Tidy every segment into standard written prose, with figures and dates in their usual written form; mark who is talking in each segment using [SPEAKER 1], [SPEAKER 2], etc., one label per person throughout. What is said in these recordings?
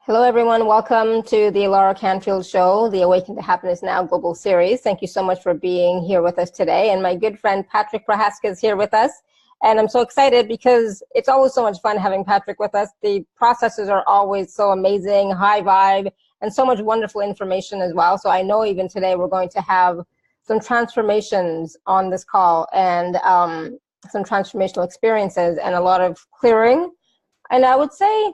[SPEAKER 1] Hello, everyone. Welcome to the Laura Canfield Show, the Awaken to Happiness Now Global Series. Thank you so much for being here with us today. And my good friend Patrick Prohaska is here with us. And I'm so excited because it's always so much fun having Patrick with us. The processes are always so amazing, high vibe, and so much wonderful information as well. So I know even today we're going to have some transformations on this call and some transformational experiences and a lot of clearing. And I would say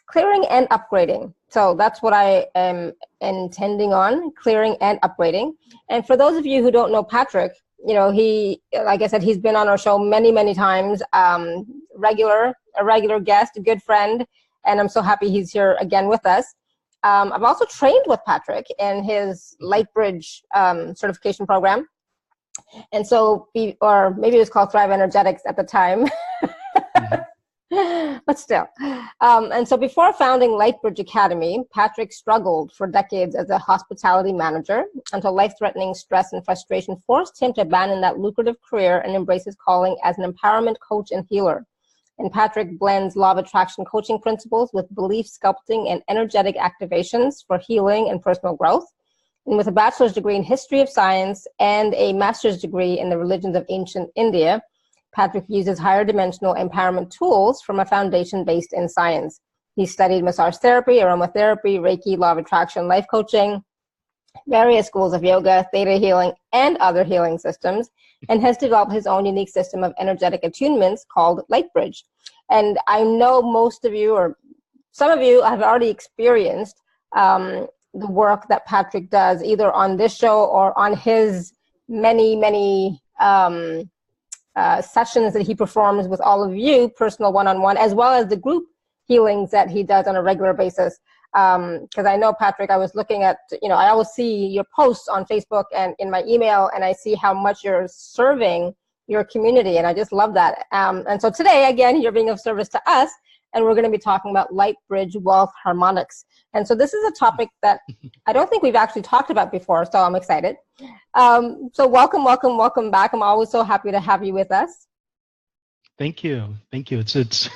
[SPEAKER 1] clearing and upgrading. So that's what I am intending on, clearing and upgrading. And for those of you who don't know Patrick, you know, he, like I said, he's been on our show many, many times, a regular guest, a good friend, and I'm so happy he's here again with us. I've also trained with Patrick in his Light Bridge certification program. And so, or maybe it was called Thrive Energetics at the time. But still. And so before founding Lightbridge Academy, Patrick struggled for decades as a hospitality manager until life-threatening stress and frustration forced him to abandon that lucrative career and embrace his calling as an empowerment coach and healer. And Patrick blends law of attraction coaching principles with belief sculpting and energetic activations for healing and personal growth. And with a bachelor's degree in history of science and a master's degree in the religions of ancient India, Patrick uses higher dimensional empowerment tools from a foundation based in science. He studied massage therapy, aromatherapy, Reiki, law of attraction, life coaching, various schools of yoga, theta healing, and other healing systems, and has developed his own unique system of energetic attunements called Light Bridge. And I know most of you, or some of you, have already experienced the work that Patrick does, either on this show or on his many sessions that he performs with all of you, personal one-on-one, as well as the group healings that he does on a regular basis. Because I know, Patrick, I was looking at, you know, I always see your posts on Facebook and in my email, and I see how much you're serving your community, and I just love that. And so today, again, you're being of service to us, and we're going to be talking about Light Bridge Wealth Harmonics. And so this is a topic that I don't think we've actually talked about before, so I'm excited. So welcome back. I'm always so happy to have you with us.
[SPEAKER 2] Thank you. It's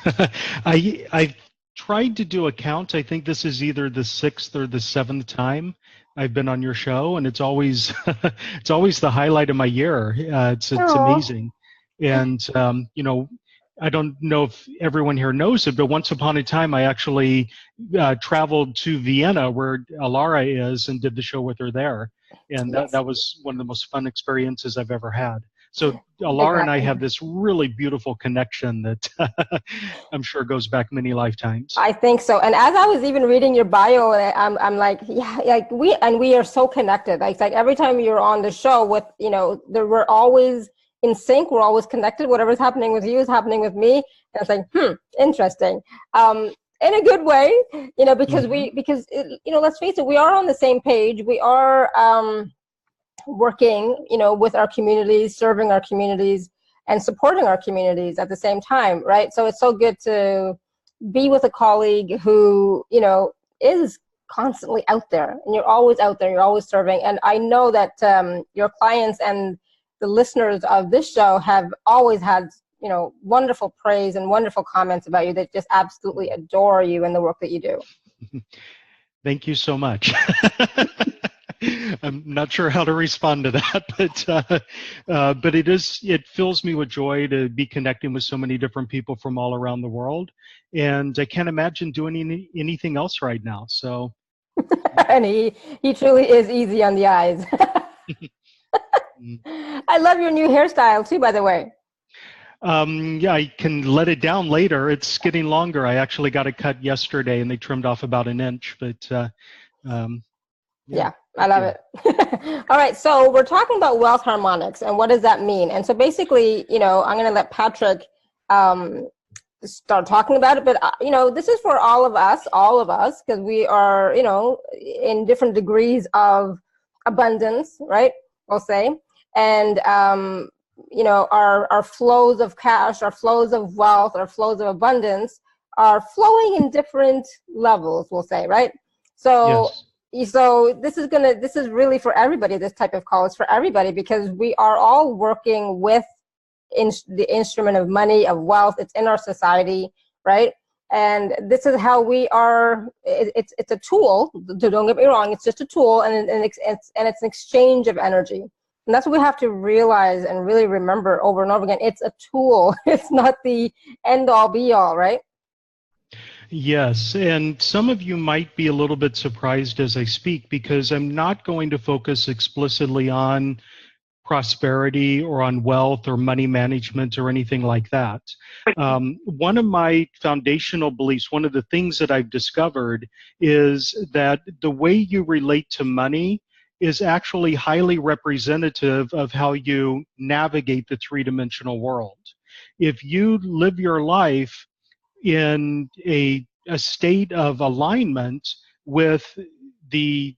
[SPEAKER 2] I tried to do a count. I think this is either the 6th or the 7th time I've been on your show, and it's always it's always the highlight of my year. It's amazing. And you know, I don't know if everyone here knows it, but once upon a time, I actually traveled to Vienna, where Alara is, and did the show with her there. And that was one of the most fun experiences I've ever had. So Alara and I have this really beautiful connection that I'm sure goes back many lifetimes.
[SPEAKER 1] I think so. And as I was even reading your bio, I'm like, yeah, like we are so connected. Like every time you're on the show with, you know, we're always in sync, we're always connected. Whatever's happening with you is happening with me. And it's like, interesting. In a good way, you know, because you know, let's face it, we are on the same page. We are working, you know, with our communities, serving our communities, and supporting our communities at the same time, right? So it's so good to be with a colleague who, you know, is constantly out there, and you're always out there, you're always serving. And I know that your clients and the listeners of this show have always had, you know, wonderful praise and wonderful comments about you that just absolutely adore you and the work that you do.
[SPEAKER 2] Thank you so much. I'm not sure how to respond to that, but it fills me with joy to be connecting with so many different people from all around the world. And I can't imagine doing anything else right now. So,
[SPEAKER 1] and he truly is easy on the eyes. I love your new hairstyle too, by the way.
[SPEAKER 2] Yeah, I can let it down later. It's getting longer. I actually got it cut yesterday, and they trimmed off about an inch. But
[SPEAKER 1] yeah, I love it. All right, so we're talking about wealth harmonics, and what does that mean? And so basically, you know, I'm going to let Patrick start talking about it. But you know, this is for all of us, because we are, you know, in different degrees of abundance, right? We'll say. And, you know, our flows of cash, our flows of wealth, our flows of abundance are flowing in different levels, we'll say, right? So, so this is really for everybody. This type of call is for everybody, because we are all working with the instrument of money, of wealth. It's in our society, right? And this is how we are. It's a tool. Don't get me wrong. It's just a tool, and it's an exchange of energy. And that's what we have to realize and really remember over and over again. It's a tool. It's not the end all be all, right?
[SPEAKER 2] Yes, and some of you might be a little bit surprised as I speak, because I'm not going to focus explicitly on prosperity or on wealth or money management or anything like that. One of my foundational beliefs, one of the things that I've discovered, is that the way you relate to money is actually highly representative of how you navigate the three-dimensional world. If you live your life in a state of alignment with the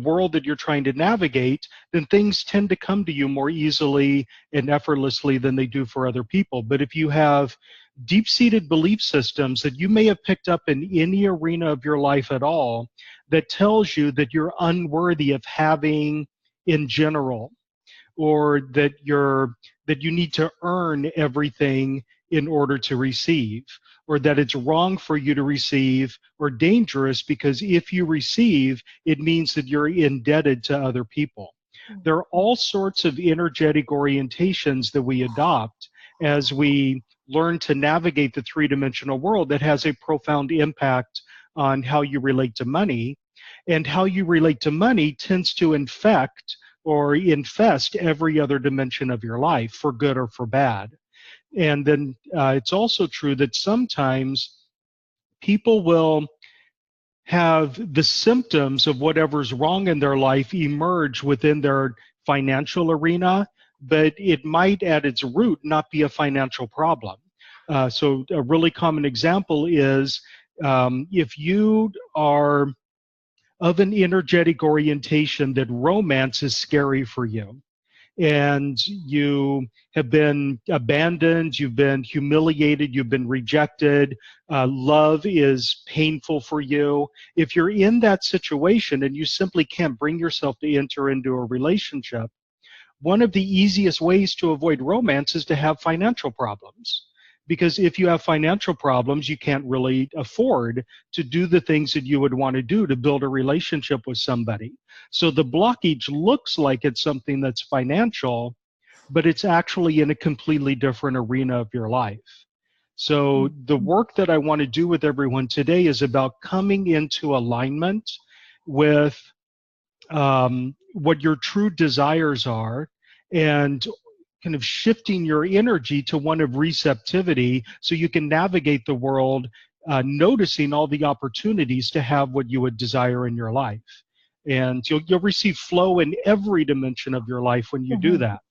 [SPEAKER 2] world that you're trying to navigate, then things tend to come to you more easily and effortlessly than they do for other people. But if you have deep-seated belief systems that you may have picked up in any arena of your life at all that tells you that you're unworthy of having in general, or that you need to earn everything in order to receive, or that it's wrong for you to receive, or dangerous because if you receive, it means that you're indebted to other people. There are all sorts of energetic orientations that we adopt as we learn to navigate the three-dimensional world that has a profound impact on how you relate to money. And how you relate to money tends to infect or infest every other dimension of your life, for good or for bad. And then it's also true that sometimes people will have the symptoms of whatever's wrong in their life emerge within their financial arena, but it might at its root not be a financial problem. So a really common example is if you are of an energetic orientation that romance is scary for you, and you have been abandoned, you've been humiliated, you've been rejected, love is painful for you. If you're in that situation and you simply can't bring yourself to enter into a relationship, one of the easiest ways to avoid romance is to have financial problems. Because if you have financial problems, you can't really afford to do the things that you would want to do to build a relationship with somebody. So the blockage looks like it's something that's financial, but it's actually in a completely different arena of your life. So the work that I want to do with everyone today is about coming into alignment with what your true desires are, and kind of shifting your energy to one of receptivity so you can navigate the world, noticing all the opportunities to have what you would desire in your life. And you'll receive flow in every dimension of your life when you do that.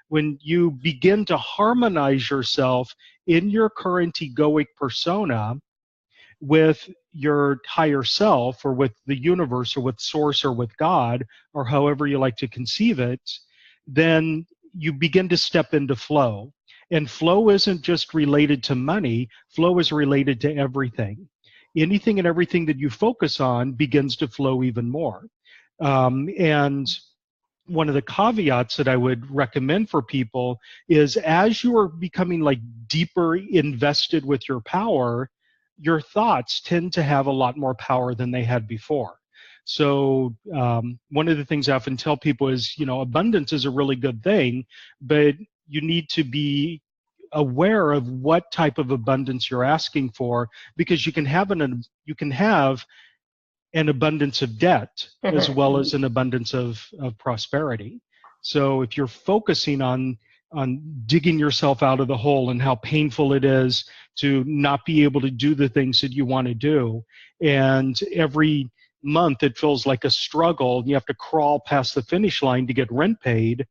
[SPEAKER 2] When you begin to harmonize yourself in your current egoic persona with your higher self, or with the universe, or with source, or with God, or however you like to conceive it, then you begin to step into flow. And flow isn't just related to money, flow is related to everything. Anything and everything that you focus on begins to flow even more. And one of the caveats that I would recommend for people is, as you are becoming like deeper invested with your power, your thoughts tend to have a lot more power than they had before. So one of the things I often tell people is, abundance is a really good thing, but you need to be aware of what type of abundance you're asking for, because you can have an abundance of debt as well as an abundance of prosperity. So if you're focusing on digging yourself out of the hole and how painful it is to not be able to do the things that you want to do, and every month it feels like a struggle, you have to crawl past the finish line to get rent paid,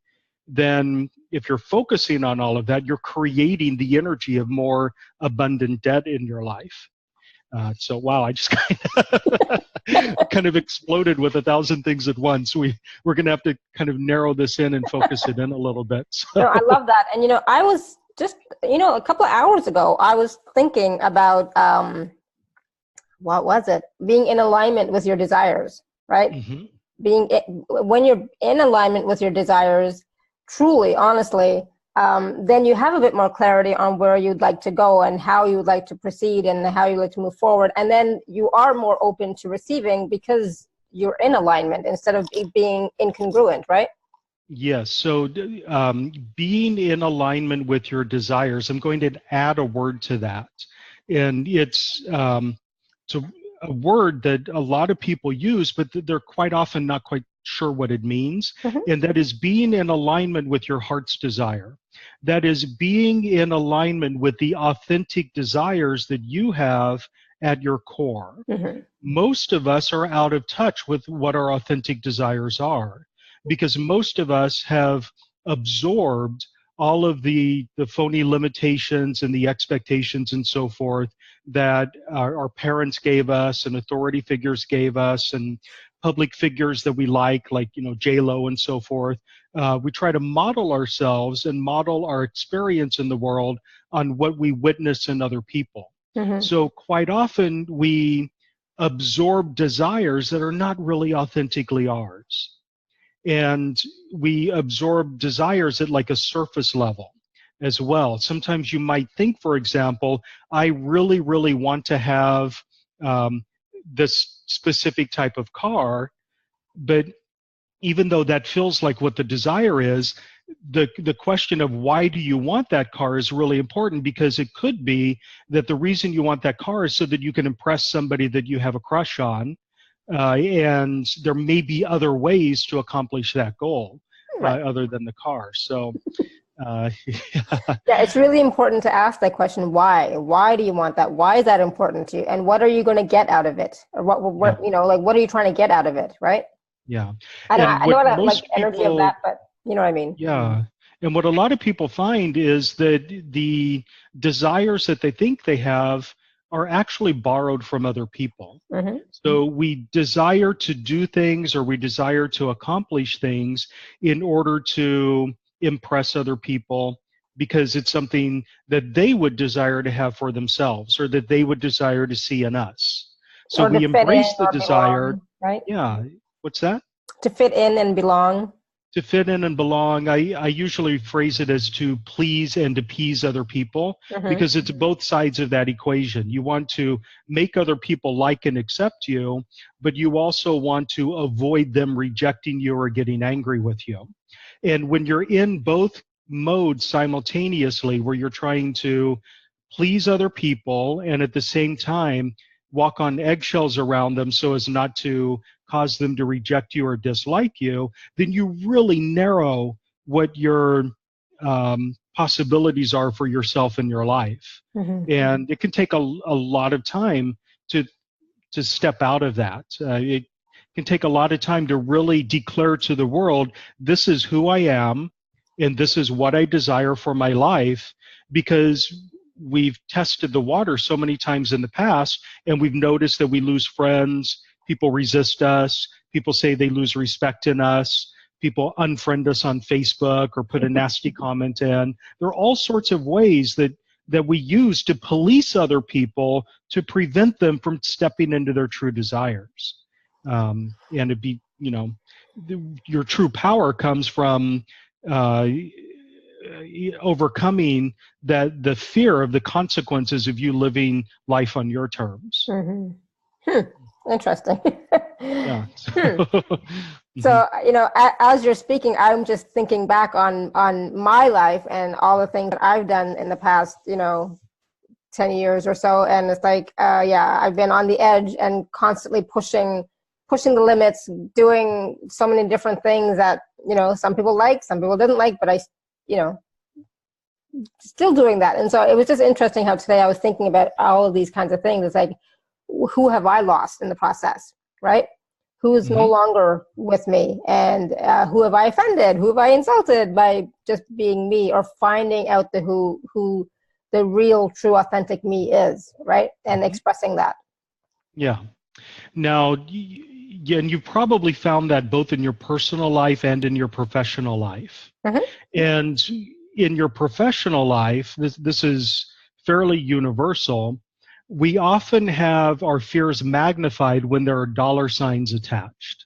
[SPEAKER 2] then if you're focusing on all of that, you're creating the energy of more abundant debt in your life. So wow, I just kind of exploded with 1,000 things at once. We're going to have to kind of narrow this in and focus it in a little bit. So.
[SPEAKER 1] No, I love that. And, I was just, a couple of hours ago, I was thinking about, what was it? Being in alignment with your desires, right? When you're in alignment with your desires, truly, honestly, then you have a bit more clarity on where you'd like to go and how you would like to proceed and how you like to move forward. And then you are more open to receiving because you're in alignment instead of it being incongruent, right?
[SPEAKER 2] Yes. So being in alignment with your desires, I'm going to add a word to that. And it's a word that a lot of people use, but they're quite often not quite sure what it means. And that is being in alignment with your heart's desire. That is being in alignment with the authentic desires that you have at your core. Most of us are out of touch with what our authentic desires are, because most of us have absorbed all of the phony limitations and the expectations and so forth that our parents gave us and authority figures gave us and public figures that we like J-Lo and so forth. We try to model ourselves and model our experience in the world on what we witness in other people. So quite often we absorb desires that are not really authentically ours. And we absorb desires at like a surface level as well. Sometimes you might think, for example, I really, really want to have this specific type of car, but even though that feels like what the desire is, the question of why do you want that car is really important, because it could be that the reason you want that car is so that you can impress somebody that you have a crush on. And there may be other ways to accomplish that goal other than the car. So, yeah,
[SPEAKER 1] it's really important to ask that question. Why? Why do you want that? Why is that important to you? And what are you going to get out of it? Or what what are you trying to get out of it? Right?
[SPEAKER 2] Yeah.
[SPEAKER 1] I know that like energy of that, but you know what I mean?
[SPEAKER 2] Yeah. And what a lot of people find is that the desires that they think they have are actually borrowed from other people. So we desire to do things, or we desire to accomplish things in order to impress other people, because it's something that they would desire to have for themselves, or that they would desire to see in us. So we embrace the desire.
[SPEAKER 1] Belong, right?
[SPEAKER 2] Yeah. What's that?
[SPEAKER 1] To fit in and belong.
[SPEAKER 2] To fit in and belong. I usually phrase it as to please and appease other people, because it's both sides of that equation. You want to make other people like and accept you, but you also want to avoid them rejecting you or getting angry with you. And when you're in both modes simultaneously, where you're trying to please other people and at the same time walk on eggshells around them so as not to cause them to reject you or dislike you, then you really narrow what your possibilities are for yourself in your life. And it can take a lot of time to step out of that. It can take a lot of time to really declare to the world, this is who I am, and this is what I desire for my life, because we've tested the water so many times in the past, and we've noticed that we lose friends, people resist us, people say they lose respect in us, people unfriend us on Facebook or put a nasty comment in. There are all sorts of ways that we use to police other people to prevent them from stepping into their true desires. And it'd be, your true power comes from overcoming the fear of the consequences of you living life on your terms.
[SPEAKER 1] Interesting.
[SPEAKER 2] Yeah.
[SPEAKER 1] So, as you're speaking, I'm just thinking back on my life and all the things that I've done in the past, 10 years or so. And it's like, I've been on the edge and constantly pushing the limits, doing so many different things that, some people like, some people didn't like, but I, still doing that. And so it was just interesting how today I was thinking about all of these kinds of things. It's like, who have I lost in the process, right? Who is no longer with me, and who have I offended? Who have I insulted by just being me, or finding out who the real, true, authentic me is, right? And expressing that. Yeah.
[SPEAKER 2] Now, and you probably found that both in your personal life and in your professional life. And in your professional life, this is fairly universal. We often have our fears magnified when there are dollar signs attached.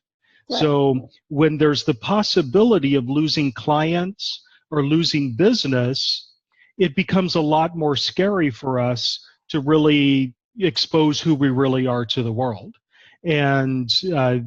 [SPEAKER 2] Right. So when there's the possibility of losing clients, or losing business, it becomes a lot more scary for us to really expose who we really are to the world. And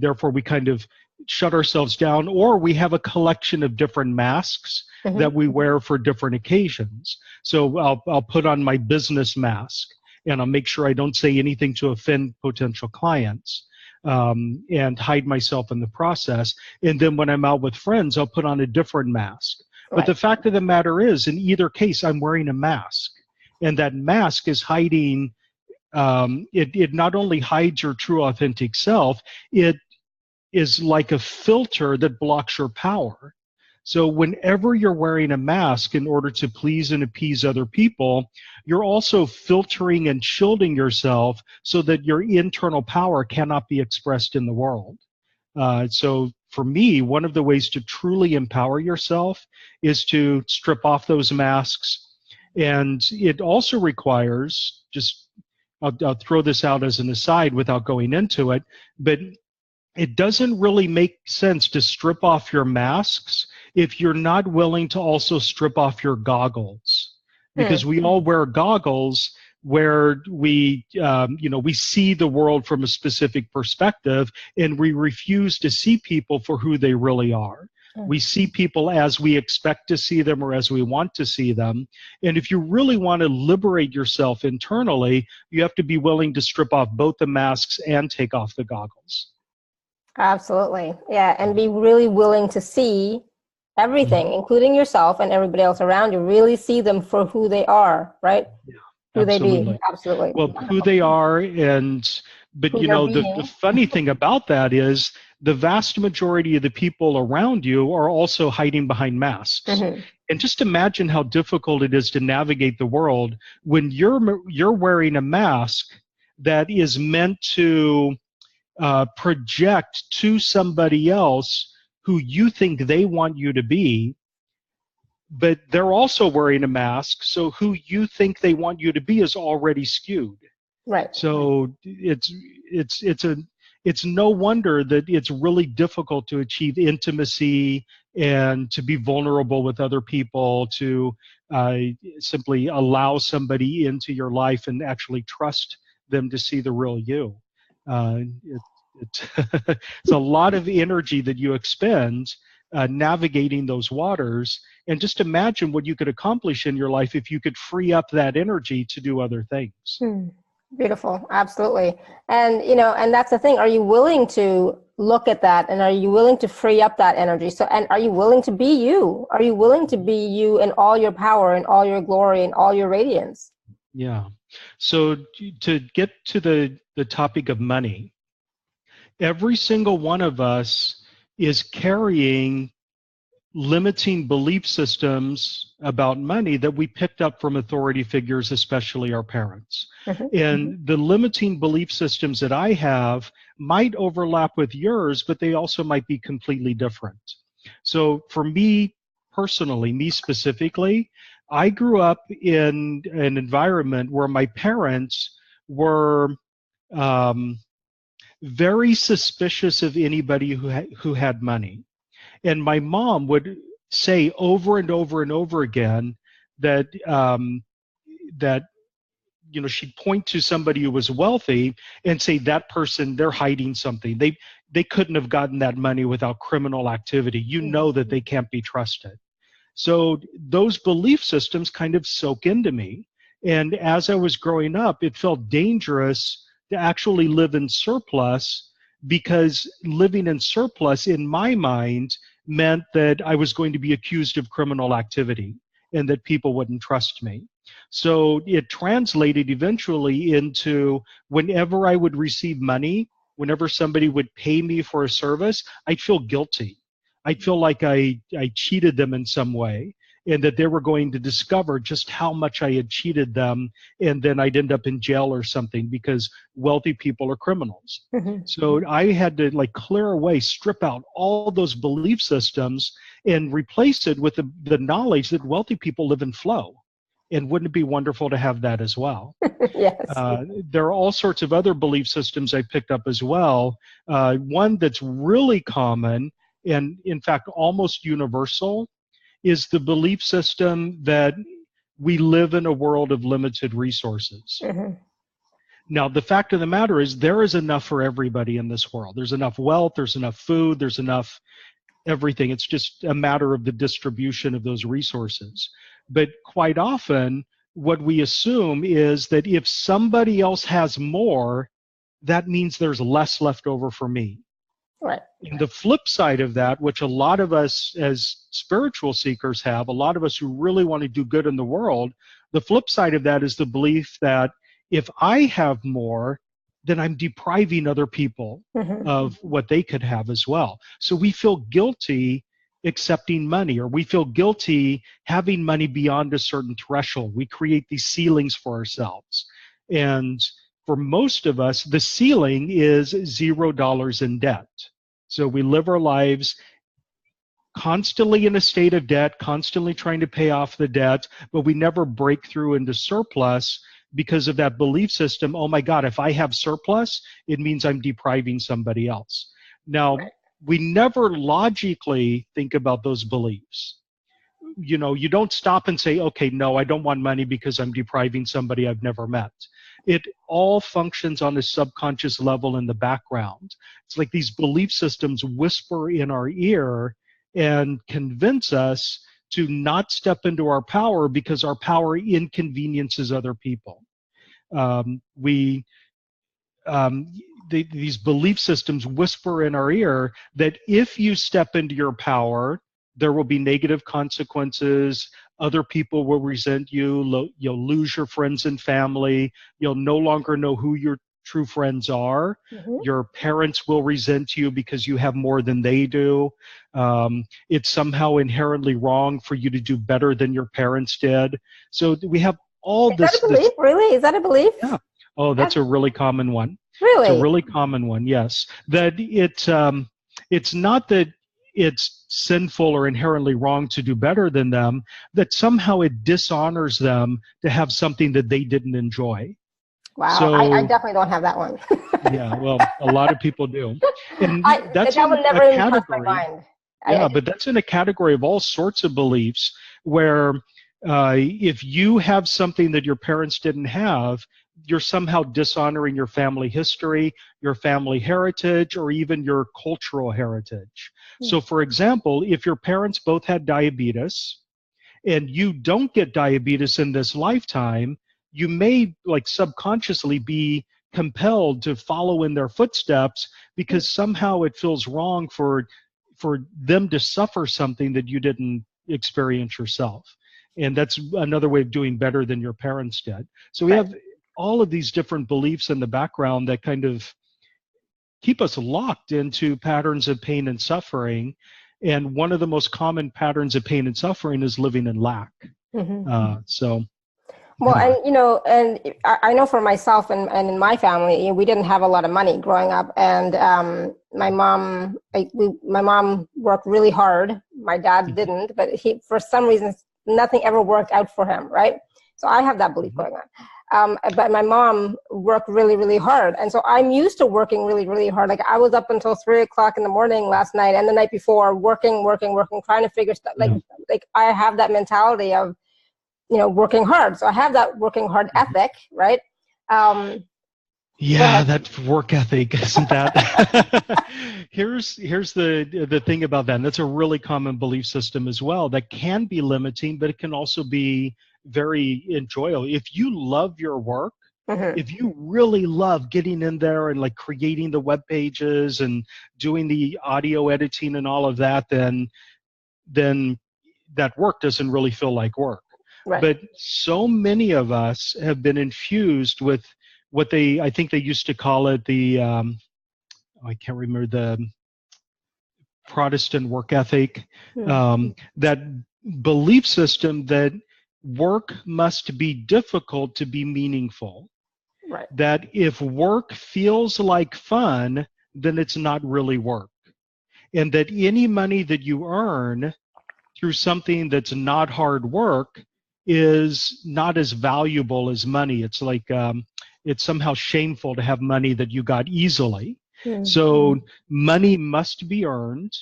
[SPEAKER 2] therefore, we kind of shut ourselves down, or we have a collection of different masks that we wear for different occasions. So I'll put on my business mask, and I'll make sure I don't say anything to offend potential clients, and hide myself in the process. And then when I'm out with friends, I'll put on a different mask. But the fact of the matter is, in either case, I'm wearing a mask. And that mask is hiding, it not only hides your true authentic self, it is like a filter that blocks your power. So whenever you're wearing a mask in order to please and appease other people, you're also filtering and shielding yourself so that your internal power cannot be expressed in the world. So for me, one of the ways to truly empower yourself is to strip off those masks. And it also requires, I'll throw this out as an aside without going into it, but it doesn't really make sense to strip off your masks if you're not willing to also strip off your goggles. Because we all wear goggles where we see the world from a specific perspective, and we refuse to see people for who they really are. We see people as we expect to see them or as we want to see them. And if you really want to liberate yourself internally, you have to be willing to strip off both the masks and take off the goggles.
[SPEAKER 1] Absolutely. Yeah. And be really willing to see everything, including yourself and everybody else around you, really see them for who they are, right?
[SPEAKER 2] Yeah,
[SPEAKER 1] who
[SPEAKER 2] absolutely.
[SPEAKER 1] they be. Absolutely.
[SPEAKER 2] Well, who they are. But
[SPEAKER 1] who
[SPEAKER 2] the funny thing about that is the vast majority of the people around you are also hiding behind masks. And just imagine how difficult it is to navigate the world when you're wearing a mask that is meant to project to somebody else who you think they want you to be, but they're also wearing a mask, so who you think they want you to be is already skewed.
[SPEAKER 1] Right.
[SPEAKER 2] So it's no wonder that it's really difficult to achieve intimacy and to be vulnerable with other people, to simply allow somebody into your life and actually trust them to see the real you. It's a lot of energy that you expend navigating those waters. And just imagine what you could accomplish in your life if you could free up that energy to do other things.
[SPEAKER 1] Beautiful. Absolutely. And, and that's the thing. Are you willing to look at that? And are you willing to free up that energy? So, and are you willing to be you? Are you willing to be you in all your power and all your glory and all your radiance?
[SPEAKER 2] Yeah. So to get to the topic of money, every single one of us is carrying limiting belief systems about money that we picked up from authority figures, especially our parents. And the limiting belief systems that I have might overlap with yours, but they also might be completely different. So for me personally, me specifically, I grew up in an environment where my parents were very suspicious of anybody who had money. And my mom would say over and over and over again that she'd point to somebody who was wealthy and say, that person, they're hiding something. They couldn't have gotten that money without criminal activity. You know that they can't be trusted. So those belief systems kind of soak into me. And as I was growing up, it felt dangerous to actually live in surplus, because living in surplus in my mind meant that I was going to be accused of criminal activity and that people wouldn't trust me. So it translated eventually into whenever I would receive money, whenever somebody would pay me for a service, I'd feel guilty. I'd feel like I cheated them in some way, and that they were going to discover just how much I had cheated them, and then I'd end up in jail or something, because wealthy people are criminals. So I had to clear away, strip out all those belief systems and replace it with the knowledge that wealthy people live in flow. And wouldn't it be wonderful to have that as well?
[SPEAKER 1] Yes.
[SPEAKER 2] There are all sorts of other belief systems I picked up as well. One that's really common and in fact almost universal is the belief system that we live in a world of limited resources.
[SPEAKER 1] Mm-hmm.
[SPEAKER 2] Now, the fact of the matter is there is enough for everybody in this world. There's enough wealth, there's enough food, there's enough everything. It's just a matter of the distribution of those resources. But quite often, what we assume is that if somebody else has more, that means there's less left over for me.
[SPEAKER 1] Right.
[SPEAKER 2] And the flip side of that, which a lot of us as spiritual seekers have, a lot of us who really want to do good in the world, the flip side of that is the belief that if I have more, then I'm depriving other people
[SPEAKER 1] Mm-hmm.
[SPEAKER 2] of what they could have as well. So we feel guilty accepting money, or we feel guilty having money beyond a certain threshold. We create these ceilings for ourselves. And for most of us, the ceiling is $0 in debt. So we live our lives constantly in a state of debt, constantly trying to pay off the debt, but we never break through into surplus because of that belief system. Oh my God, if I have surplus, it means I'm depriving somebody else. Now, we never logically think about those beliefs. You know, you don't stop and say, okay, no, I don't want money because I'm depriving somebody I've never met. It all functions on a subconscious level in the background. It's like these belief systems whisper in our ear and convince us to not step into our power because our power inconveniences other people. These belief systems whisper in our ear that if you step into your power, there will be negative consequences. Other people will resent you. You'll lose your friends and family. You'll no longer know who your true friends are.
[SPEAKER 1] Mm-hmm.
[SPEAKER 2] Your parents will resent you because you have more than they do. It's somehow inherently wrong for you to do better than your parents did. So we have all this.
[SPEAKER 1] Is that a belief? Really? Is that a belief?
[SPEAKER 2] Yeah. Oh, that's a really common one.
[SPEAKER 1] Really?
[SPEAKER 2] It's a really common one, yes. That it's not that it's sinful or inherently wrong to do better than them, that somehow it dishonors them to have something that they didn't enjoy.
[SPEAKER 1] Wow,
[SPEAKER 2] So,
[SPEAKER 1] I definitely don't have that one.
[SPEAKER 2] Yeah, well, a lot of people do. And that's
[SPEAKER 1] that
[SPEAKER 2] in
[SPEAKER 1] would never
[SPEAKER 2] a
[SPEAKER 1] even cross my
[SPEAKER 2] category.
[SPEAKER 1] mind.
[SPEAKER 2] Yeah, but that's in a category of all sorts of beliefs where if you have something that your parents didn't have, you're somehow dishonoring your family history, your family heritage, or even your cultural heritage. So, for example, if your parents both had diabetes and you don't get diabetes in this lifetime, you may like subconsciously be compelled to follow in their footsteps because somehow it feels wrong for them to suffer something that you didn't experience yourself. And that's another way of doing better than your parents did. So we have all of these different beliefs in the background that kind of keep us locked into patterns of pain and suffering. And one of the most common patterns of pain and suffering is living in lack. Mm-hmm.
[SPEAKER 1] Well, and I know for myself and in my family, we didn't have a lot of money growing up, and my mom worked really hard. My dad didn't, but he, for some reason, nothing ever worked out for him, right? So I have that belief going on. But my mom worked really, really hard, and so I'm used to working really, really hard. Like I was up until 3 o'clock in the morning last night and the night before, working, trying to figure stuff. Like I have that mentality of, working hard. So I have that working hard ethic, right?
[SPEAKER 2] Yeah, that work ethic, isn't that? Here's the thing about that. And that's a really common belief system as well that can be limiting, but it can also be very enjoyable. If you love your work, if you really love getting in there and like creating the web pages and doing the audio editing and all of that, then that work doesn't really feel like work. Right. But so many of us have been infused with what I think they used to call it I can't remember, the Protestant work ethic, that belief system that work must be difficult to be meaningful. Right. That if work feels like fun, then it's not really work. And that any money that you earn through something that's not hard work is not as valuable as money. It's like it's somehow shameful to have money that you got easily. So money must be earned,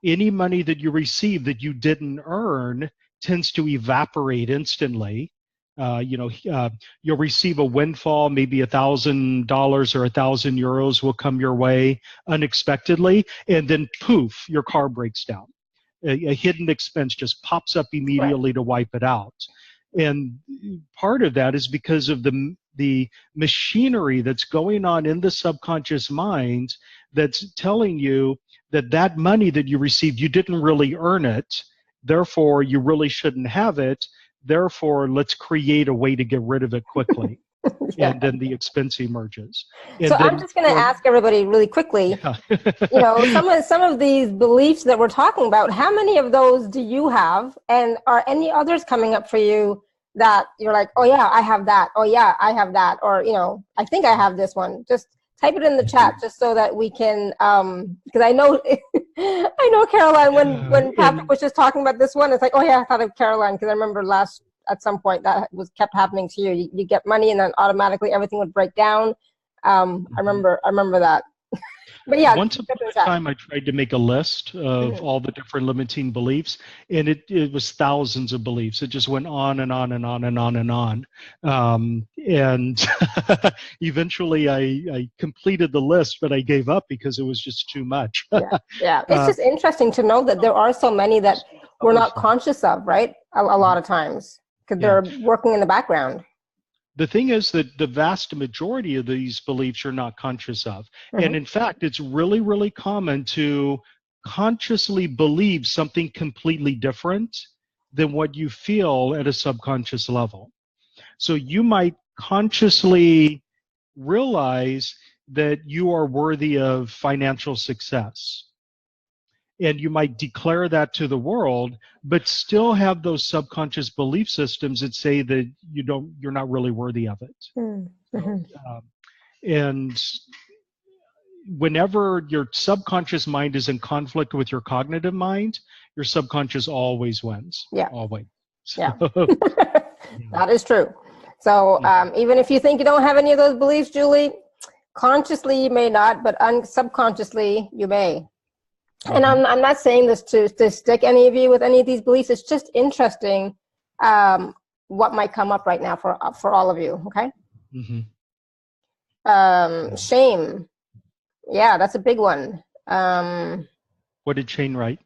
[SPEAKER 2] any money that you receive that you didn't earn tends to evaporate instantly. You'll receive a windfall, maybe $1,000 or €1,000 will come your way unexpectedly, and then poof, your car breaks down. A hidden expense just pops up
[SPEAKER 1] Right.
[SPEAKER 2] immediately to wipe it out. And part of that is because of the machinery that's going on in the subconscious mind that's telling you that that money that you received, you didn't really earn it. Therefore, you really shouldn't have it. Therefore, let's create a way to get rid of it quickly.
[SPEAKER 1] Yeah.
[SPEAKER 2] And then the expense emerges.
[SPEAKER 1] So
[SPEAKER 2] And
[SPEAKER 1] I'm
[SPEAKER 2] then
[SPEAKER 1] just going to ask everybody really quickly,
[SPEAKER 2] yeah.
[SPEAKER 1] some of these beliefs that we're talking about, how many of those do you have? And are any others coming up for you that you're like, oh yeah, I have that. Oh yeah, I have that. Or, I think I have this one. Just type it in the chat just so that we can, because I know, I know Caroline, when Patrick was just talking about this one, it's like, oh yeah, I thought of Caroline, because I remember at some point that kept happening to you. You get money and then automatically everything would break down. I remember that. But yeah,
[SPEAKER 2] once upon a time, I tried to make a list of all the different limiting beliefs, and it was thousands of beliefs. It just went on and on and on and on and on. And eventually I completed the list, but I gave up because it was just too much.
[SPEAKER 1] Yeah. It's just interesting to know that there are so many that we're not conscious of, right? A lot of times, because they're working in the background.
[SPEAKER 2] The thing is that the vast majority of these beliefs you're not conscious of. And in fact, it's really, really common to consciously believe something completely different than what you feel at a subconscious level. So you might consciously realize that you are worthy of financial success. And you might declare that to the world, but still have those subconscious belief systems that say that you're not really worthy of it. And whenever your subconscious mind is in conflict with your cognitive mind, your subconscious always wins. Always. So,
[SPEAKER 1] that is true. So even if you think you don't have any of those beliefs, Julie, consciously you may not, but subconsciously you may. And I'm not saying this to stick any of you with any of these beliefs. It's just interesting what might come up right now for all of you. Okay. Shame. Yeah, that's a big one.
[SPEAKER 2] What did Shane write?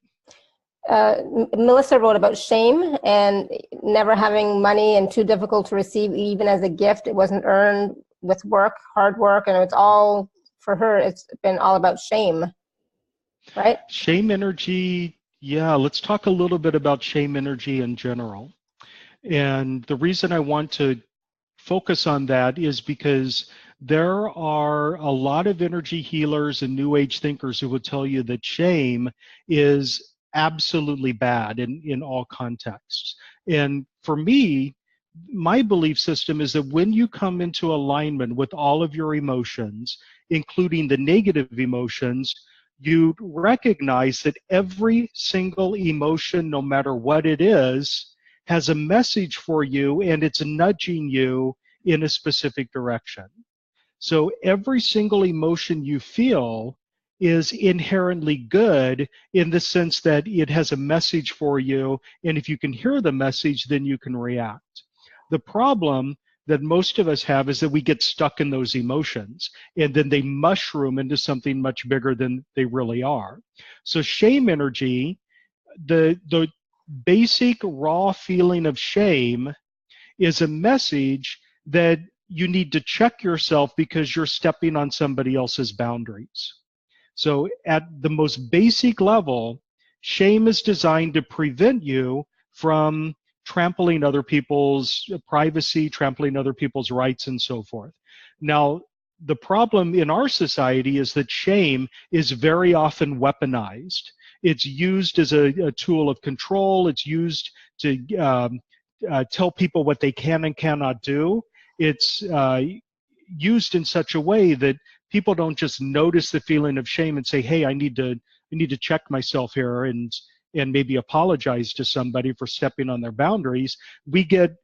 [SPEAKER 1] Melissa wrote about shame and never having money and too difficult to receive even as a gift. It wasn't earned with hard work, and it's all, for her, it's been all about shame. Right?
[SPEAKER 2] Shame energy. Yeah, let's talk a little bit about shame energy in general. And the reason I want to focus on that is because there are a lot of energy healers and new age thinkers who will tell you that shame is absolutely bad in all contexts. And for me, my belief system is that when you come into alignment with all of your emotions, including the negative emotions, you recognize that every single emotion, no matter what it is, has a message for you, and it's nudging you in a specific direction. So every single emotion you feel is inherently good in the sense that it has a message for you, and if you can hear the message, then you can react. The problem that most of us have is that we get stuck in those emotions, and then they mushroom into something much bigger than they really are. So shame energy, the basic raw feeling of shame, is a message that you need to check yourself because you're stepping on somebody else's boundaries. So at the most basic level, shame is designed to prevent you from trampling other people's privacy, trampling other people's rights, and so forth. Now, the problem in our society is that shame is very often weaponized. It's used as a tool of control. It's used to tell people what they can and cannot do. It's used in such a way that people don't just notice the feeling of shame and say, hey, I need to check myself here and maybe apologize to somebody for stepping on their boundaries. We get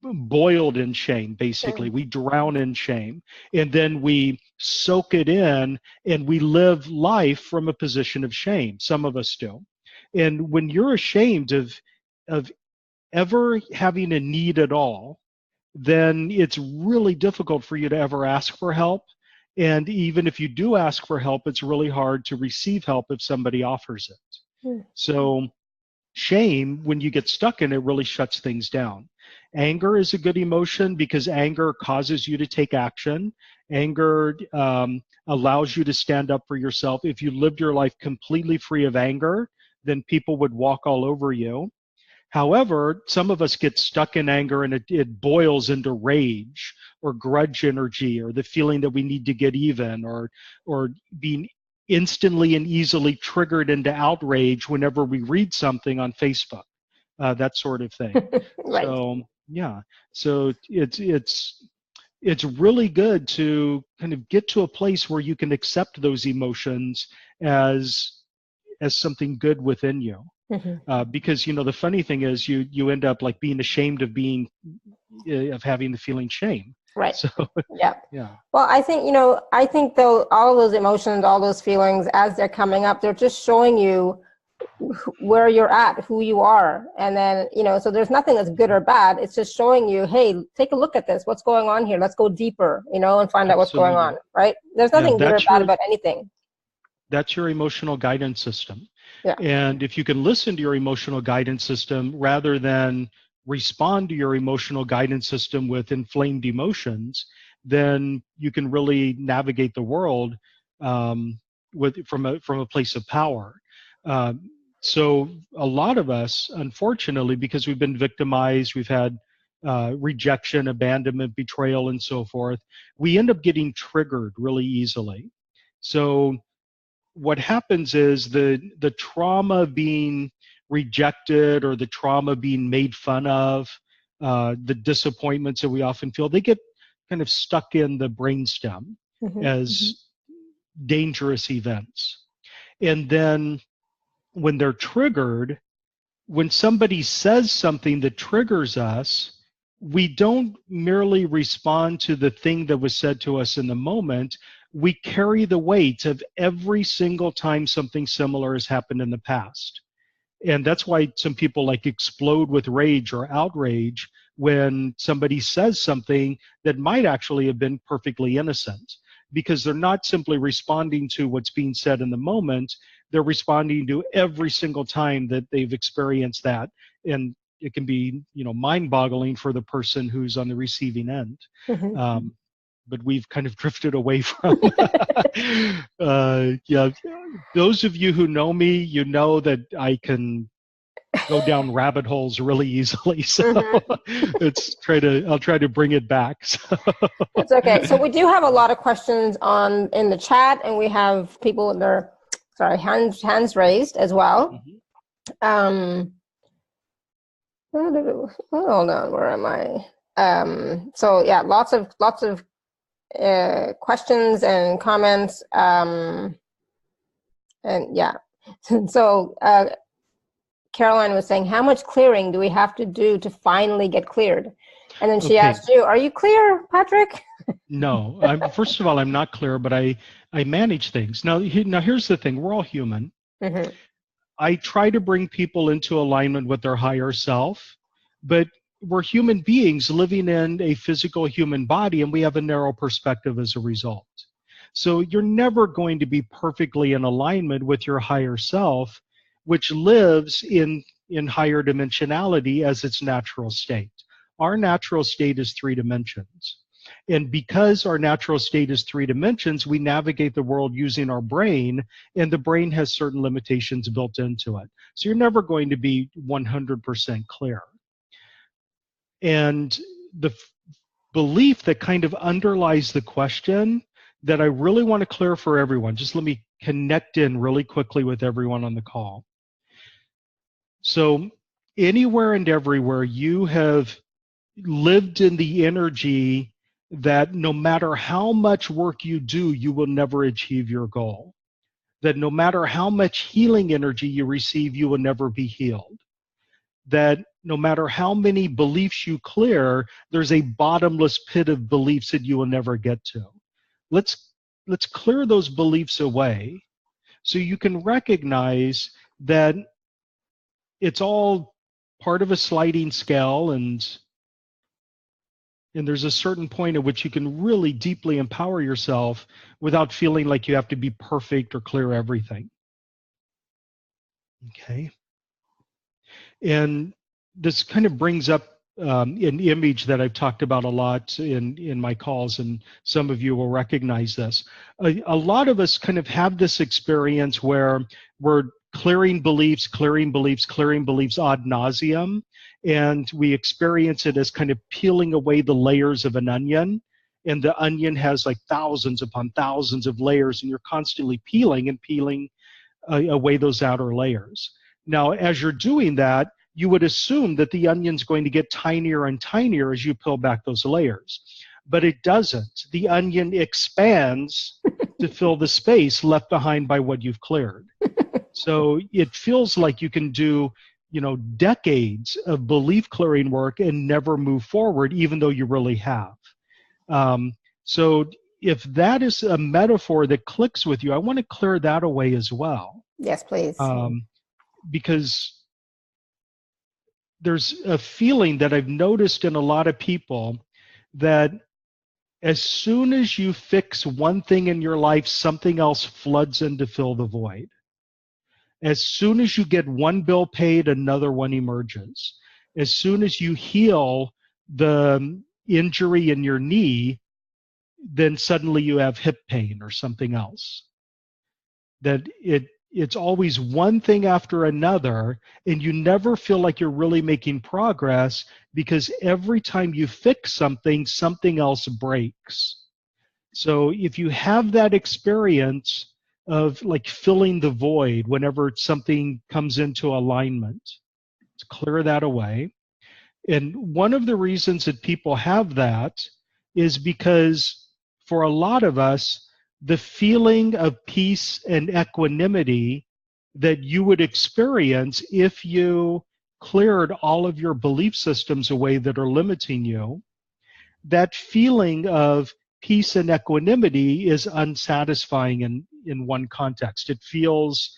[SPEAKER 2] boiled in shame, basically. We drown in shame. And then we soak it in, and we live life from a position of shame. Some of us do. And when you're ashamed of ever having a need at all, then it's really difficult for you to ever ask for help. And even if you do ask for help, it's really hard to receive help if somebody offers it.
[SPEAKER 1] Hmm.
[SPEAKER 2] So shame, when you get stuck in it, really shuts things down. Anger is a good emotion because anger causes you to take action. Anger allows you to stand up for yourself. If you lived your life completely free of anger, then people would walk all over you. However, some of us get stuck in anger and it boils into rage or grudge energy or the feeling that we need to get even or being instantly and easily triggered into outrage whenever we read something on Facebook, that sort of thing.
[SPEAKER 1] Right.
[SPEAKER 2] So yeah, so it's really good to kind of get to a place where you can accept those emotions as something good within you. Because the funny thing is you end up like being ashamed of being of having the feeling shame.
[SPEAKER 1] Right.
[SPEAKER 2] So
[SPEAKER 1] Yeah.
[SPEAKER 2] yeah.
[SPEAKER 1] Well, I think though all of those emotions, all those feelings, as they're coming up, they're just showing you where you're at, who you are. And then, so there's nothing that's good or bad. It's just showing you, hey, take a look at this. What's going on here? Let's go deeper, and find out what's going on. Right. There's nothing good or bad about anything.
[SPEAKER 2] That's your emotional guidance system.
[SPEAKER 1] Yeah.
[SPEAKER 2] And if you can listen to your emotional guidance system rather than respond to your emotional guidance system with inflamed emotions, then you can really navigate the world from a place of power. So a lot of us, unfortunately, because we've been victimized, we've had rejection, abandonment, betrayal, and so forth, we end up getting triggered really easily. So what happens is the trauma of being rejected or the trauma being made fun of, the disappointments that we often feel, they get kind of stuck in the brainstem as dangerous events. And then when they're triggered, when somebody says something that triggers us, we don't merely respond to the thing that was said to us in the moment. We carry the weight of every single time something similar has happened in the past. And that's why some people like explode with rage or outrage when somebody says something that might actually have been perfectly innocent, because they're not simply responding to what's being said in the moment, they're responding to every single time that they've experienced that. And it can be, mind-boggling for the person who's on the receiving end. But we've kind of drifted away from. Yeah, those of you who know me, you know that I can go down rabbit holes really easily. So I'll try to bring it back. So.
[SPEAKER 1] It's okay. So we do have a lot of questions in the chat, and we have people with their hands raised as well. Hold on, where am I? So yeah, lots of questions and comments, and yeah. So Caroline was saying, how much clearing do we have to do to finally get cleared? And then she asked you, are you clear, Patrick?
[SPEAKER 2] No, first of all, I'm not clear, but I manage things. Now here's the thing: we're all human. I try to bring people into alignment with their higher self, but we're human beings living in a physical human body, and we have a narrow perspective as a result. So you're never going to be perfectly in alignment with your higher self, which lives in higher dimensionality as its natural state. Our natural state is 3 dimensions. And because our natural state is 3 dimensions, we navigate the world using our brain, and the brain has certain limitations built into it. So you're never going to be 100% clear. And the belief that kind of underlies the question that I really want to clear for everyone, just let me connect in really quickly with everyone on the call. So anywhere and everywhere you have lived in the energy that no matter how much work you do, you will never achieve your goal. That no matter how much healing energy you receive, you will never be healed. That no matter how many beliefs you clear, there's a bottomless pit of beliefs that you will never get to. Let's let's clear those beliefs away so you can recognize that it's all part of a sliding scale, and there's a certain point at which you can really deeply empower yourself without feeling like you have to be perfect or clear everything. Okay. And this kind of brings up an image that I've talked about a lot in my calls, and some of you will recognize this. A lot of us kind of have this experience where we're clearing beliefs ad nauseum, and we experience it as kind of peeling away the layers of an onion. And the onion has like thousands upon thousands of layers, and you're constantly peeling away those outer layers. Now, as you're doing that, you would assume that the onion's going to get tinier and tinier as you peel back those layers. But it doesn't. The onion expands to fill the space left behind by what you've cleared. So it feels like you can do, decades of belief clearing work and never move forward, even though you really have. So if that is a metaphor that clicks with you, I want to clear that away as well.
[SPEAKER 1] Yes, please.
[SPEAKER 2] Because there's a feeling that I've noticed in a lot of people that as soon as you fix one thing in your life, something else floods in to fill the void. As soon as you get one bill paid, another one emerges. As soon as you heal the injury in your knee, then suddenly you have hip pain or something else. That it's always one thing after another, and you never feel like you're really making progress, because every time you fix something, something else breaks. So if you have that experience of like filling the void whenever something comes into alignment, to clear that away. And one of the reasons that people have that is because for a lot of us, the feeling of peace and equanimity that you would experience if you cleared all of your belief systems away that are limiting you, that feeling of peace and equanimity is unsatisfying in one context. It feels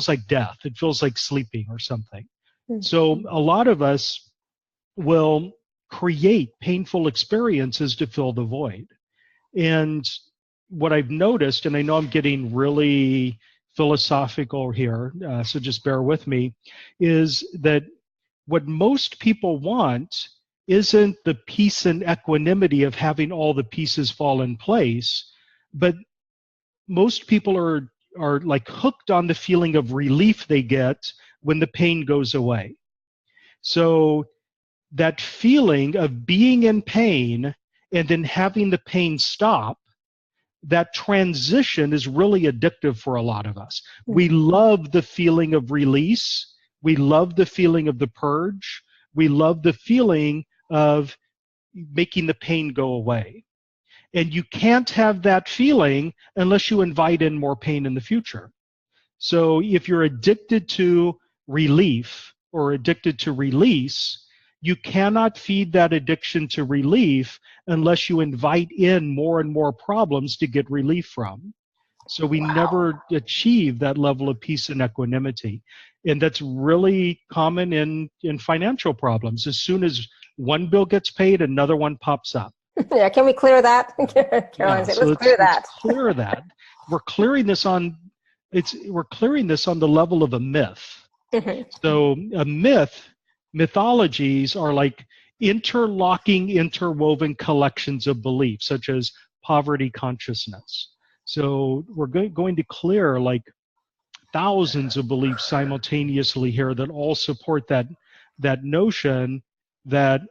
[SPEAKER 2] like death. It feels like sleeping or something. Mm-hmm. So a lot of us will create painful experiences to fill the void. And what I've noticed, and I know I'm getting really philosophical here, so just bear with me, is that what most people want isn't the peace and equanimity of having all the pieces fall in place, but most people are like hooked on the feeling of relief they get when the pain goes away. So that feeling of being in pain and then having the pain stop, that transition is really addictive for a lot of us. We love the feeling of release. We love the feeling of the purge. We love the feeling of making the pain go away. And you can't have that feeling unless you invite in more pain in the future. So if you're addicted to relief or addicted to release, you cannot feed that addiction to relief unless you invite in more and more problems to get relief from. So we never achieve that level of peace and equanimity. And that's really common in financial problems. As soon as one bill gets paid, another one pops up.
[SPEAKER 1] Yeah, can we clear that? Caroline said, let's clear that.
[SPEAKER 2] Let's clear that. We're clearing this on the level of a myth. So a mythologies are like interlocking, interwoven collections of beliefs, such as poverty consciousness. So we're going to clear like thousands of beliefs simultaneously here that all support that notion that,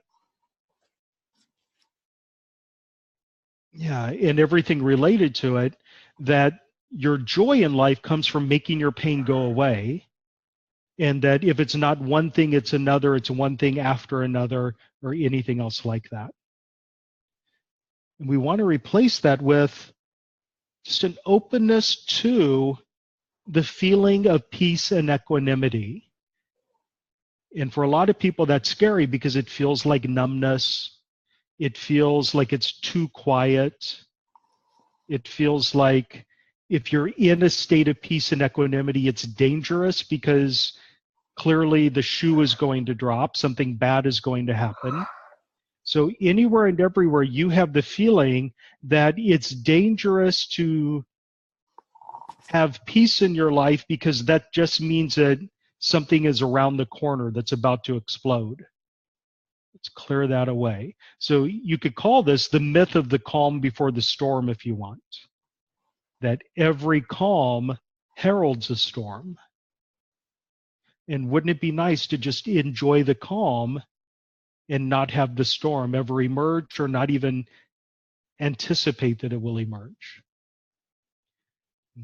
[SPEAKER 2] and everything related to it, that your joy in life comes from making your pain go away. And that if it's not one thing, it's another, it's one thing after another, or anything else like that. And we want to replace that with just an openness to the feeling of peace and equanimity. And for a lot of people, that's scary because it feels like numbness. It feels like it's too quiet. It feels like if you're in a state of peace and equanimity, it's dangerous because clearly the shoe is going to drop, something bad is going to happen. So anywhere and everywhere you have the feeling that it's dangerous to have peace in your life because that just means that something is around the corner that's about to explode. Let's clear that away. So you could call this the myth of the calm before the storm if you want. That every calm heralds a storm. And wouldn't it be nice to just enjoy the calm and not have the storm ever emerge or not even anticipate that it will emerge?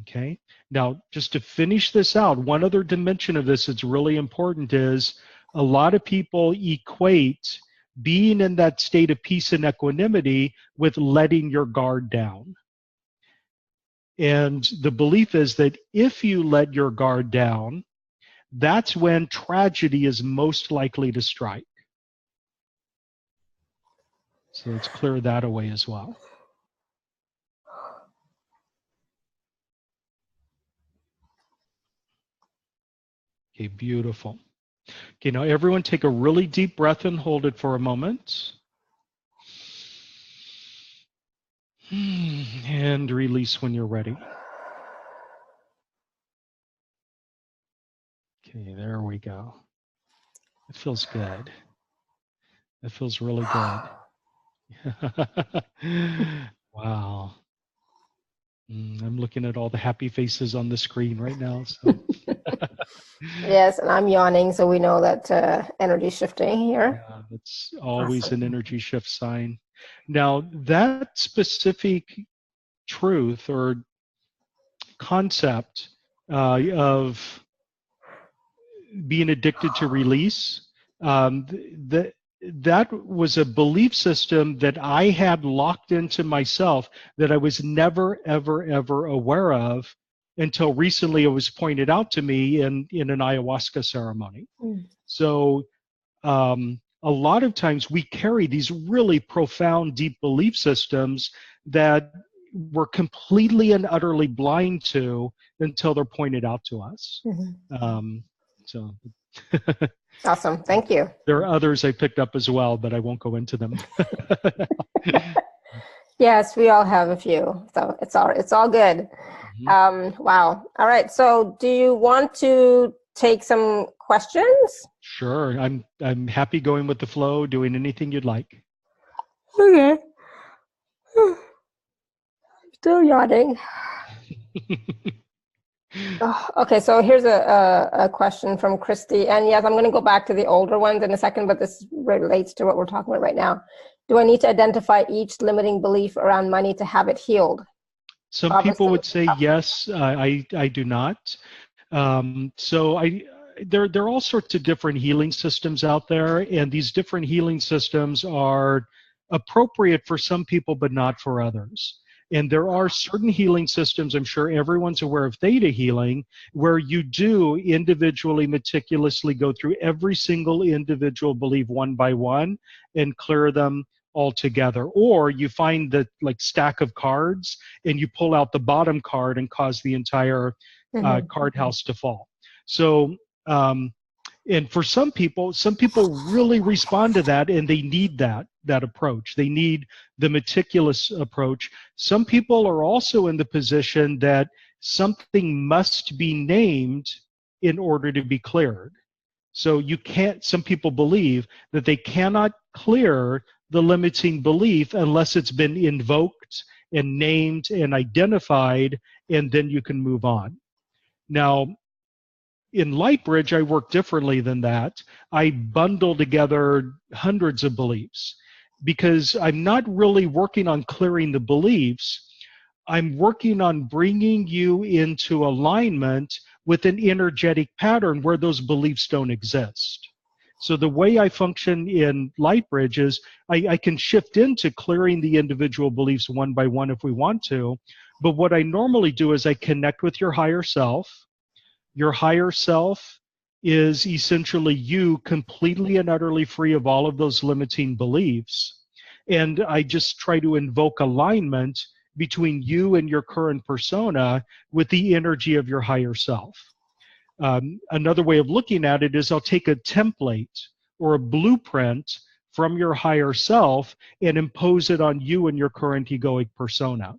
[SPEAKER 2] Okay. Now, just to finish this out, one other dimension of this that's really important is a lot of people equate being in that state of peace and equanimity with letting your guard down. And the belief is that if you let your guard down, that's when tragedy is most likely to strike. So let's clear that away as well. Okay, beautiful. Okay, now everyone take a really deep breath and hold it for a moment. And release when you're ready. Okay, there we go. It feels good. It feels really good. Wow. I'm looking at all the happy faces on the screen right now. So.
[SPEAKER 1] Yes, and I'm yawning, so we know that energy shifting here.
[SPEAKER 2] Yeah, that's always an energy shift sign. Now, that specific truth or concept of being addicted to release, that was a belief system that I had locked into myself that I was never, ever, ever aware of until recently it was pointed out to me in an ayahuasca ceremony. So a lot of times we carry these really profound, deep belief systems that we're completely and utterly blind to until they're pointed out to us. So
[SPEAKER 1] awesome. Thank you.
[SPEAKER 2] There are others I picked up as well, but I won't go into them.
[SPEAKER 1] Yes, we all have a few, so it's all good. Wow. All right. So, do you want to take some questions?
[SPEAKER 2] Sure. I'm happy going with the flow, doing anything you'd like.
[SPEAKER 1] Okay. Still yawning. Okay, so here's a question from Christy, and yes, I'm going to go back to the older ones in a second, but this relates to what we're talking about right now. Do I need to identify each limiting belief around money to have it healed?
[SPEAKER 2] Some people would say yes. I do not. There are all sorts of different healing systems out there, and these different healing systems are appropriate for some people, but not for others. And there are certain healing systems, I'm sure everyone's aware of theta healing, where you do individually, meticulously go through every single individual belief one by one and clear them all together. Or you find the stack of cards and you pull out the bottom card and cause the entire card house to fall. So, and for some people really respond to that, and they need that approach. They need the meticulous approach. Some people are also in the position that something must be named in order to be cleared. So some people believe that they cannot clear the limiting belief unless it's been invoked and named and identified, and then you can move on. Now, in Light Bridge, I work differently than that. I bundle together hundreds of beliefs because I'm not really working on clearing the beliefs. I'm working on bringing you into alignment with an energetic pattern where those beliefs don't exist. So the way I function in Light Bridge is I can shift into clearing the individual beliefs one by one if we want to. But what I normally do is I connect with your higher self. Your higher self is essentially you, completely and utterly free of all of those limiting beliefs. And I just try to invoke alignment between you and your current persona with the energy of your higher self. Another way of looking at it is I'll take a template or a blueprint from your higher self and impose it on you and your current egoic persona.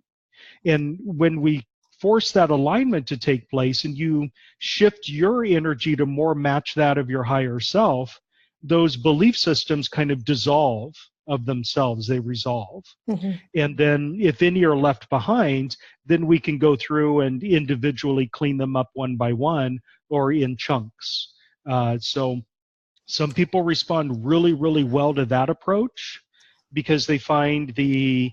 [SPEAKER 2] And when we force that alignment to take place and you shift your energy to more match that of your higher self, those belief systems kind of dissolve of themselves, they resolve.
[SPEAKER 1] Mm-hmm.
[SPEAKER 2] And then if any are left behind, then we can go through and individually clean them up one by one or in chunks. So some people respond really, really well to that approach because they find the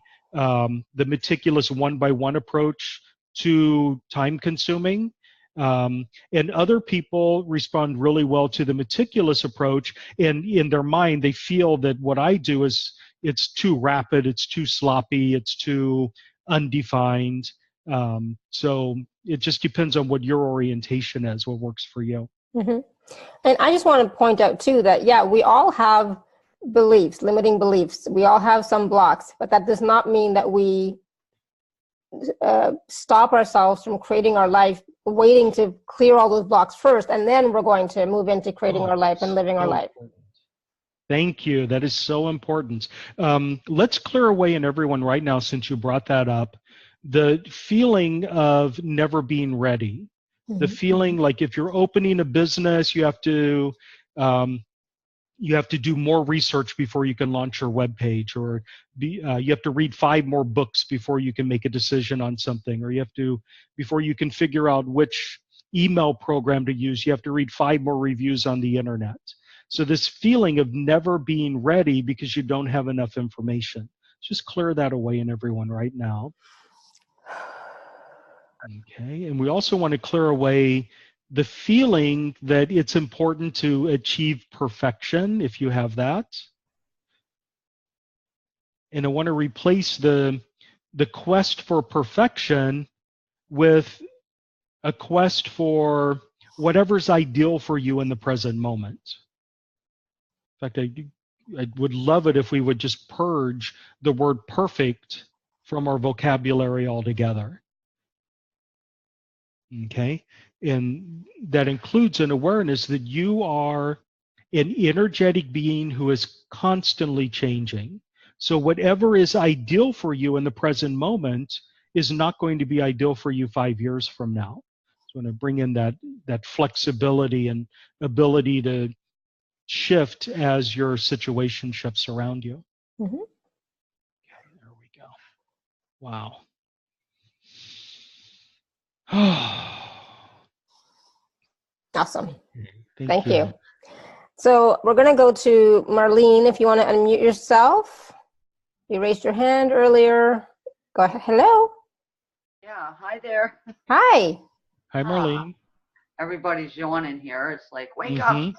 [SPEAKER 2] meticulous one by one approach too time consuming. And other people respond really well to the meticulous approach, and in their mind they feel that what I do is it's too rapid, it's too sloppy, it's too undefined. So it just depends on what your orientation is, what works for you.
[SPEAKER 1] Mm-hmm. And I just want to point out too that, yeah, we all have beliefs, limiting beliefs. We all have some blocks, but that does not mean that we stop ourselves from creating our life, waiting to clear all those blocks first, and then we're going to move into creating our life and living our life.
[SPEAKER 2] Thank you. That is so important. Let's clear away in everyone right now, since you brought that up, the feeling of never being ready. Mm-hmm. The feeling like if you're opening a business, you have to do more research before you can launch your webpage, or you have to read 5 more books before you can make a decision on something, or before you can figure out which email program to use, you have to read 5 more reviews on the internet. So this feeling of never being ready because you don't have enough information, just clear that away in everyone right now. Okay, and we also want to clear away the feeling that it's important to achieve perfection, if you have that. And I want to replace the quest for perfection with a quest for whatever's ideal for you in the present moment. In fact, I would love it if we would just purge the word perfect from our vocabulary altogether. Okay, and that includes an awareness that you are an energetic being who is constantly changing. So whatever is ideal for you in the present moment is not going to be ideal for you 5 years from now. So I want to bring in that flexibility and ability to shift as your situation shifts around you. Mm-hmm. Okay, there we go. Wow.
[SPEAKER 1] Awesome. Thank you. So we're going to go to Marlene. If you want to unmute yourself. You raised your hand earlier. Go ahead. Hello.
[SPEAKER 3] Yeah. Hi there.
[SPEAKER 1] Hi.
[SPEAKER 2] Hi, Marlene.
[SPEAKER 3] Everybody's yawning here. It's like, wake up.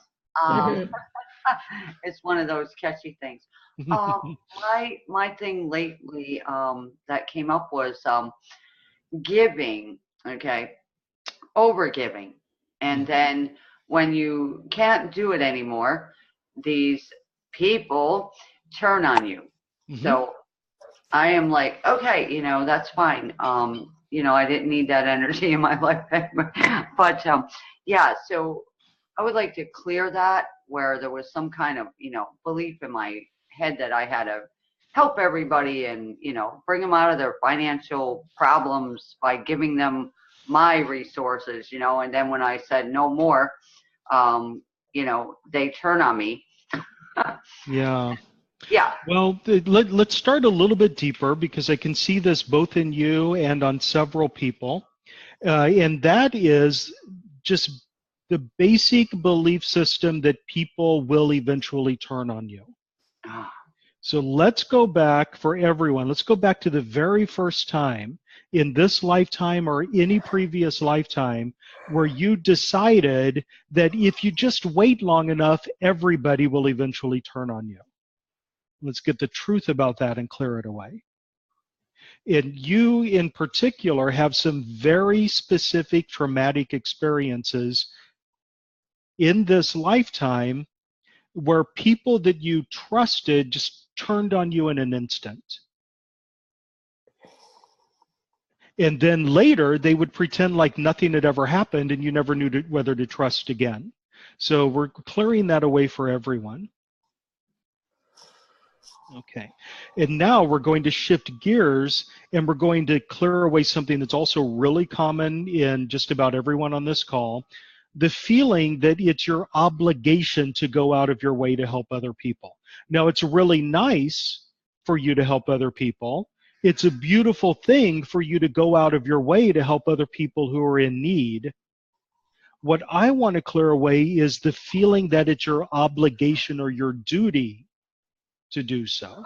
[SPEAKER 3] It's one of those catchy things. My thing lately that came up was giving, okay, overgiving. And then when you can't do it anymore, these people turn on you. Mm-hmm. So I am like, okay, that's fine. I didn't need that energy in my life. But yeah, so I would like to clear that, where there was some kind of, belief in my head that I had to help everybody and, bring them out of their financial problems by giving them my resources, and then when I said no more, they turn on me.
[SPEAKER 2] Yeah.
[SPEAKER 3] Yeah.
[SPEAKER 2] Well, let's start a little bit deeper, because I can see this both in you and on several people. And that is just the basic belief system that people will eventually turn on you. So let's go back for everyone. Let's go back to the very first time in this lifetime or any previous lifetime where you decided that if you just wait long enough, everybody will eventually turn on you. Let's get the truth about that and clear it away. And you in particular have some very specific traumatic experiences in this lifetime where people that you trusted just turned on you in an instant. And then later, they would pretend like nothing had ever happened and you never knew whether to trust again. So we're clearing that away for everyone. Okay, and now we're going to shift gears and we're going to clear away something that's also really common in just about everyone on this call, the feeling that it's your obligation to go out of your way to help other people. Now, it's really nice for you to help other people. It's a beautiful thing for you to go out of your way to help other people who are in need. What I want to clear away is the feeling that it's your obligation or your duty to do so.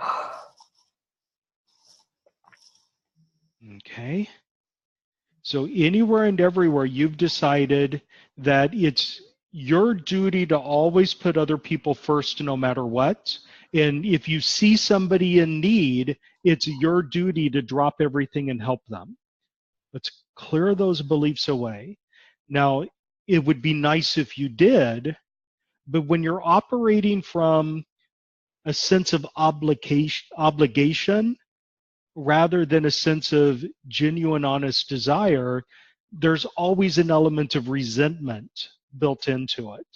[SPEAKER 2] Okay. So anywhere and everywhere you've decided that it's your duty to always put other people first no matter what. And if you see somebody in need, it's your duty to drop everything and help them. Let's clear those beliefs away. Now, it would be nice if you did, but when you're operating from a sense of obligation rather than a sense of genuine, honest desire, there's always an element of resentment built into it.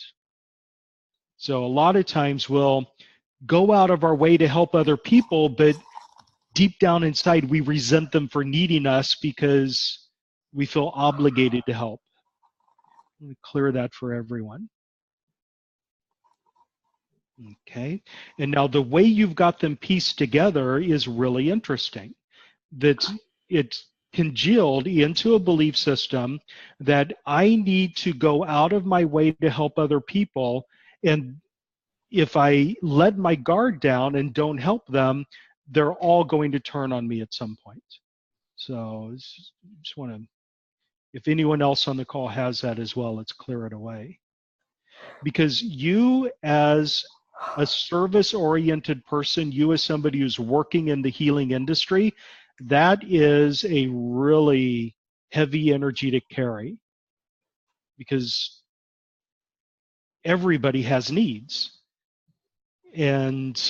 [SPEAKER 2] So a lot of times we'll go out of our way to help other people, but deep down inside we resent them for needing us because we feel obligated to help. Let me clear that for everyone. Okay, and now the way you've got them pieced together is really interesting. That it's congealed into a belief system that I need to go out of my way to help other people, and if I let my guard down and don't help them, they're all going to turn on me at some point. So just want to, if anyone else on the call has that as well, let's clear it away. Because you as a service-oriented person, you as somebody who's working in the healing industry, that is a really heavy energy to carry because everybody has needs. And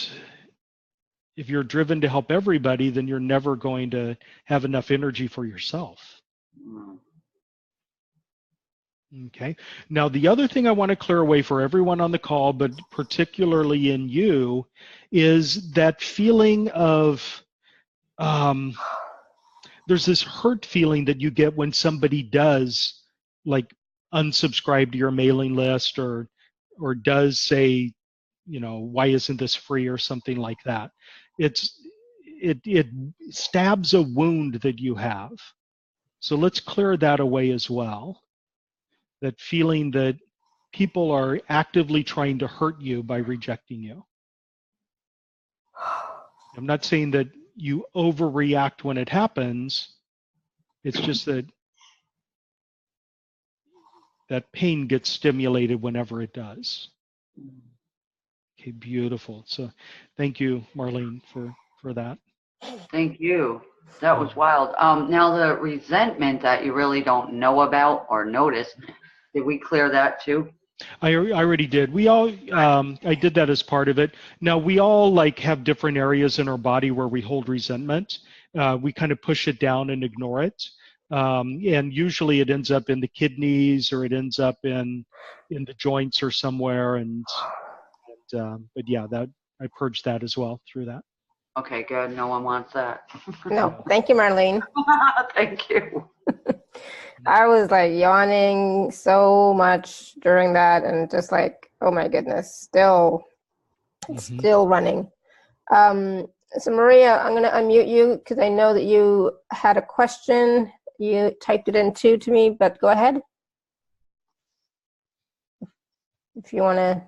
[SPEAKER 2] if you're driven to help everybody, then you're never going to have enough energy for yourself. Okay. Now, the other thing I want to clear away for everyone on the call, but particularly in you, is that feeling of there's this hurt feeling that you get when somebody does like unsubscribe to your mailing list or does say, you know, why isn't this free or something like that. It stabs a wound that you have. So let's clear that away as well. That feeling that people are actively trying to hurt you by rejecting you. I'm not saying that you overreact when it happens. It's just that that pain gets stimulated whenever it does. Okay, beautiful. So thank you, Marlene, for that.
[SPEAKER 3] Thank you. That was wild. Now the resentment that you really don't know about or notice, did we clear that too?
[SPEAKER 2] I already did. We all, I did that as part of it. Now we all like have different areas in our body where we hold resentment. We kind of push it down and ignore it. And usually it ends up in the kidneys or it ends up in the joints or somewhere. But yeah, that I purged that as well through that.
[SPEAKER 3] Okay, good. No one wants that.
[SPEAKER 1] No, thank you, Marlene.
[SPEAKER 3] Thank you.
[SPEAKER 1] I was like yawning so much during that and just like, oh my goodness, still running. So Maria, I'm going to unmute you because I know that you had a question. You typed it in too to me, but go ahead. If you want to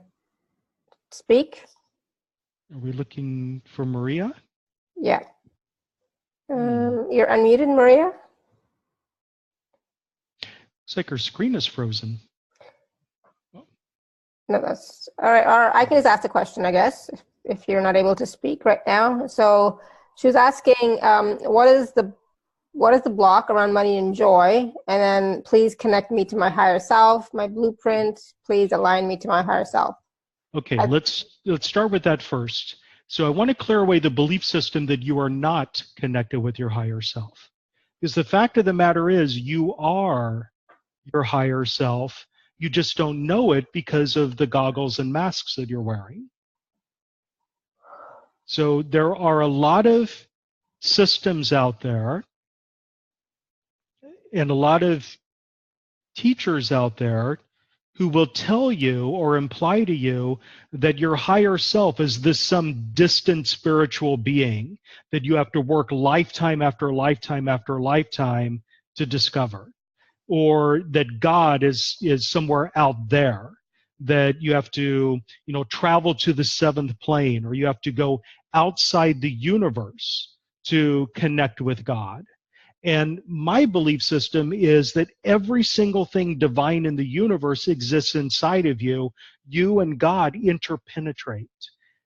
[SPEAKER 1] speak.
[SPEAKER 2] Are we looking for Maria?
[SPEAKER 1] Yeah. You're unmuted, Maria.
[SPEAKER 2] Looks like her screen is frozen.
[SPEAKER 1] No, that's all right. Or I can just ask the question, I guess, if you're not able to speak right now. So she was asking, what is the block around money and joy? And then please connect me to my higher self, my blueprint. Please align me to my higher self.
[SPEAKER 2] Okay, let's start with that first. So I want to clear away the belief system that you are not connected with your higher self. Because the fact of the matter is, you are your higher self. You just don't know it because of the goggles and masks that you're wearing. So there are a lot of systems out there and a lot of teachers out there who will tell you or imply to you that your higher self is this some distant spiritual being that you have to work lifetime after lifetime after lifetime to discover, or that God is somewhere out there, that you have to, travel to the seventh plane, or you have to go outside the universe to connect with God. And my belief system is that every single thing divine in the universe exists inside of you. You and God interpenetrate.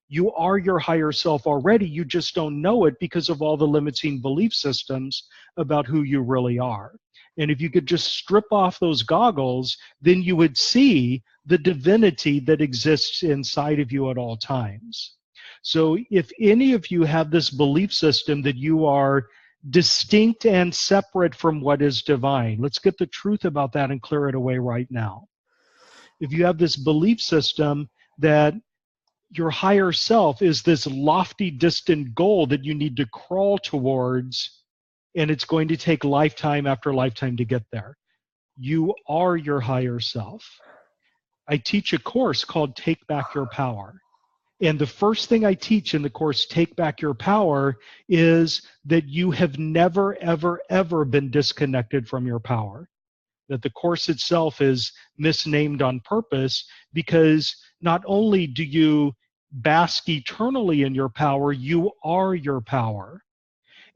[SPEAKER 2] You are your higher self already. You just don't know it because of all the limiting belief systems about who you really are. And if you could just strip off those goggles, then you would see the divinity that exists inside of you at all times. So if any of you have this belief system that you are distinct and separate from what is divine, let's get the truth about that and clear it away right now. If you have this belief system that your higher self is this lofty, distant goal that you need to crawl towards, and it's going to take lifetime after lifetime to get there, you are your higher self. I teach a course called Take Back Your Power. And the first thing I teach in the course, Take Back Your Power, is that you have never, ever, ever been disconnected from your power. That the course itself is misnamed on purpose because not only do you bask eternally in your power, you are your power.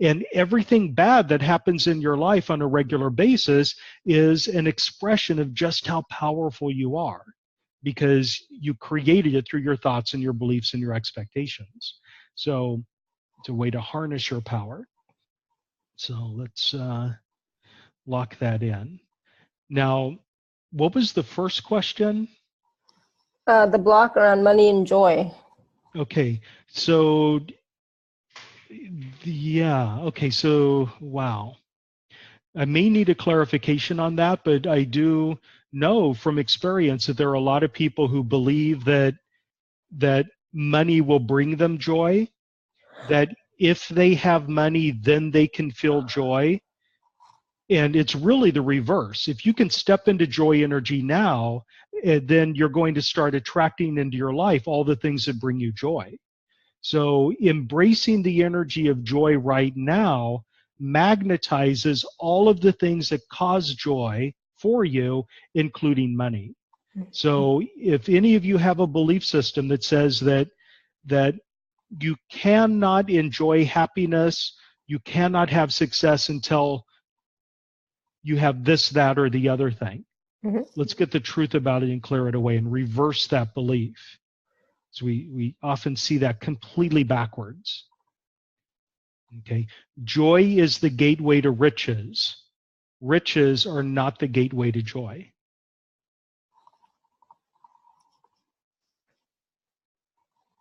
[SPEAKER 2] And everything bad that happens in your life on a regular basis is an expression of just how powerful you are, because you created it through your thoughts and your beliefs and your expectations. So it's a way to harness your power. So let's lock that in. Now, what was the first question?
[SPEAKER 1] The block around money and joy.
[SPEAKER 2] Okay, so yeah, okay, so wow. I may need a clarification on that, but I do know from experience that there are a lot of people who believe that money will bring them joy, that if they have money, then they can feel joy. And it's really the reverse. If you can step into joy energy now, then you're going to start attracting into your life all the things that bring you joy. So embracing the energy of joy right now magnetizes all of the things that cause joy for you, including money. So if any of you have a belief system that says that you cannot enjoy happiness, you cannot have success until you have this, that, or the other thing, let's get the truth about it and clear it away and reverse that belief. So we often see that completely backwards. Okay, joy is the gateway to riches. Riches are not the gateway to joy.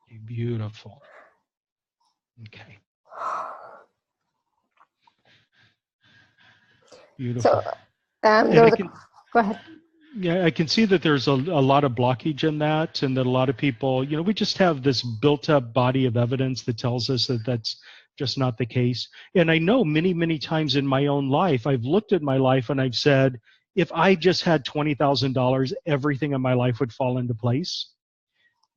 [SPEAKER 2] Okay, beautiful. Okay. Beautiful.
[SPEAKER 1] So go ahead.
[SPEAKER 2] Yeah, I can see that there's a lot of blockage in that, and that a lot of people, we just have this built up body of evidence that tells us that that's just not the case. And I know many, many times in my own life, I've looked at my life and I've said, if I just had $20,000, everything in my life would fall into place,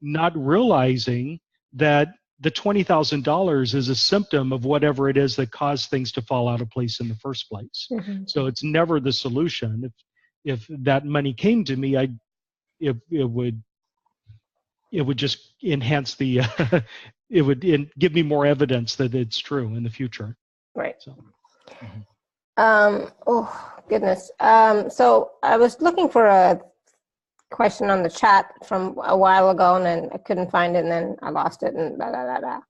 [SPEAKER 2] not realizing that the $20,000 is a symptom of whatever it is that caused things to fall out of place in the first place. So it's never the solution. If that money came to me, it would just enhance the it would give me more evidence that it's true in the future.
[SPEAKER 1] Right.
[SPEAKER 2] So,
[SPEAKER 1] oh goodness. So I was looking for a question on the chat from a while ago, and then I couldn't find it, and then I lost it, and blah blah blah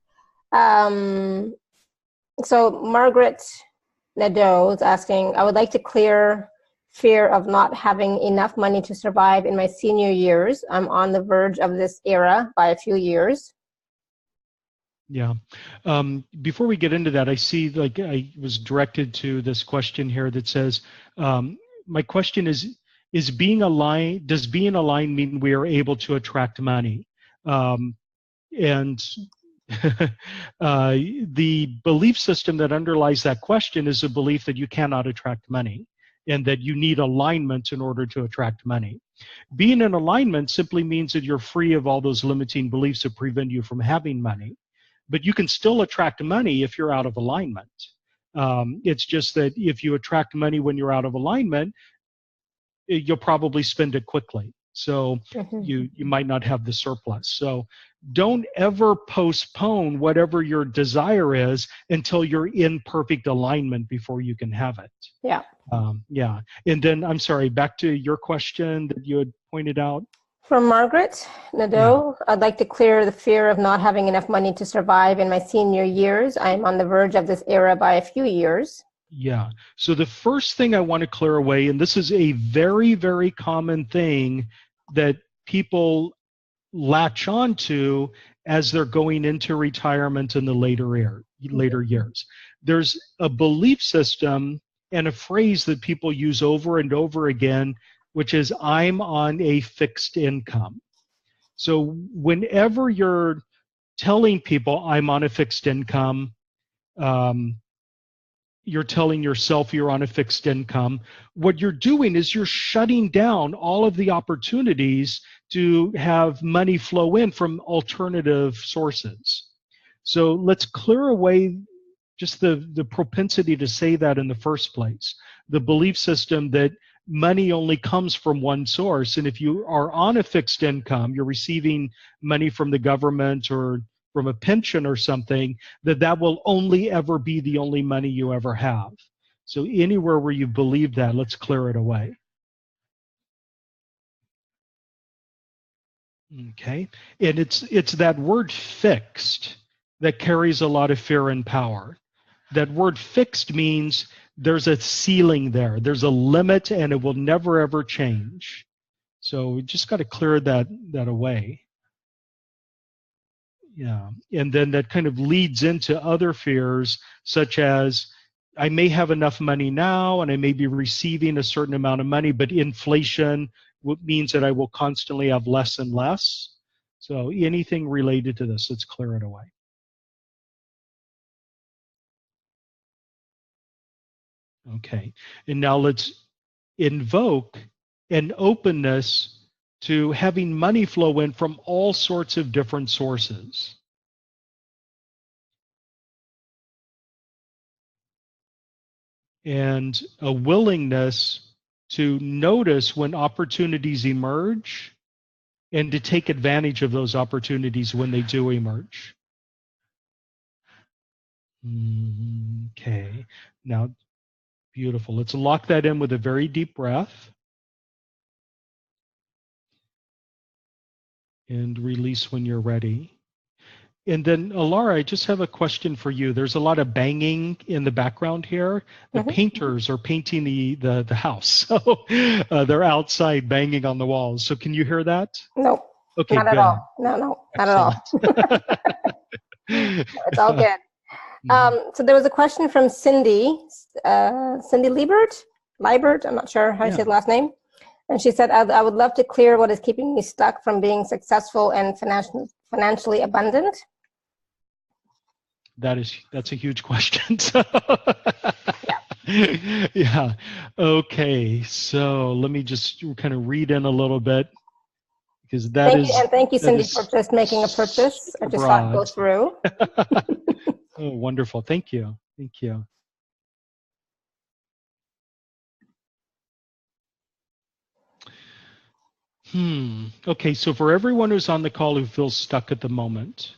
[SPEAKER 1] blah. So Margaret Nadeau is asking, I would like to clear fear of not having enough money to survive in my senior years. I'm on the verge of this era by a few years.
[SPEAKER 2] Yeah. Before we get into that, I see, like, I was directed to this question here that says, my question is being aligned, does being aligned mean we are able to attract money? And the belief system that underlies that question is a belief that you cannot attract money and that you need alignment in order to attract money. Being in alignment simply means that you're free of all those limiting beliefs that prevent you from having money. But you can still attract money if you're out of alignment. It's just that if you attract money when you're out of alignment, you'll probably spend it quickly. So you might not have the surplus. So don't ever postpone whatever your desire is until you're in perfect alignment before you can have it.
[SPEAKER 1] Yeah.
[SPEAKER 2] Yeah. And then, I'm sorry, back to your question that you had pointed out.
[SPEAKER 1] From Margaret Nadeau, I'd like to clear the fear of not having enough money to survive in my senior years. I am on the verge of this era by a few years.
[SPEAKER 2] Yeah. So the first thing I want to clear away, and this is a very, very common thing that people latch on to as they're going into retirement in the later years. There's a belief system and a phrase that people use over and over again, which is, I'm on a fixed income. So whenever you're telling people I'm on a fixed income, you're telling yourself you're on a fixed income, what you're doing is you're shutting down all of the opportunities to have money flow in from alternative sources. So let's clear away just the propensity to say that in the first place. The belief system that money only comes from one source. And if you are on a fixed income, you're receiving money from the government or from a pension or something, that will only ever be the only money you ever have. So anywhere where you believe that, let's clear it away. Okay. And it's that word fixed that carries a lot of fear and power. That word fixed means there's a ceiling there. There's a limit and it will never ever change. So we just got to clear that away. Yeah. And then that kind of leads into other fears, such as I may have enough money now and I may be receiving a certain amount of money, but inflation means that I will constantly have less and less. So anything related to this, let's clear it away. Okay. And now let's invoke an openness to having money flow in from all sorts of different sources. And a willingness to notice when opportunities emerge and to take advantage of those opportunities when they do emerge. Okay. Now, beautiful. Let's lock that in with a very deep breath. And release when you're ready. And then, Alara, I just have a question for you. There's a lot of banging in the background here. The painters are painting the house. So they're outside banging on the walls. So can you hear that?
[SPEAKER 1] No,
[SPEAKER 2] okay,
[SPEAKER 1] not
[SPEAKER 2] good.
[SPEAKER 1] at all. No, not at all. It's all good. So there was a question from Cindy Liebert, I'm not sure how you say the last name. And she said, I would love to clear what is keeping me stuck from being successful and financially abundant.
[SPEAKER 2] That's a huge question. Yeah. Okay. So let me just kind of read in a little bit, because
[SPEAKER 1] thank you, Cindy, for just making a purchase. I just saw it go through.
[SPEAKER 2] Oh, wonderful. Thank you. Thank you. Okay, so for everyone who's on the call who feels stuck at the moment,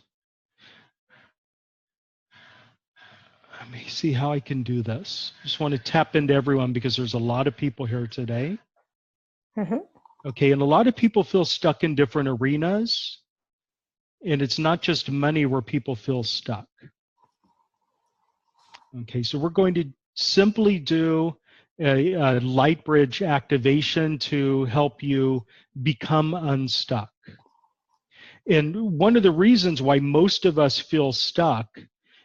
[SPEAKER 2] let me see how I can do this. Just want to tap into everyone because there's a lot of people here today. Okay, and a lot of people feel stuck in different arenas, and it's not just money where people feel stuck. Okay, so we're going to simply do a light bridge activation to help you become unstuck. And one of the reasons why most of us feel stuck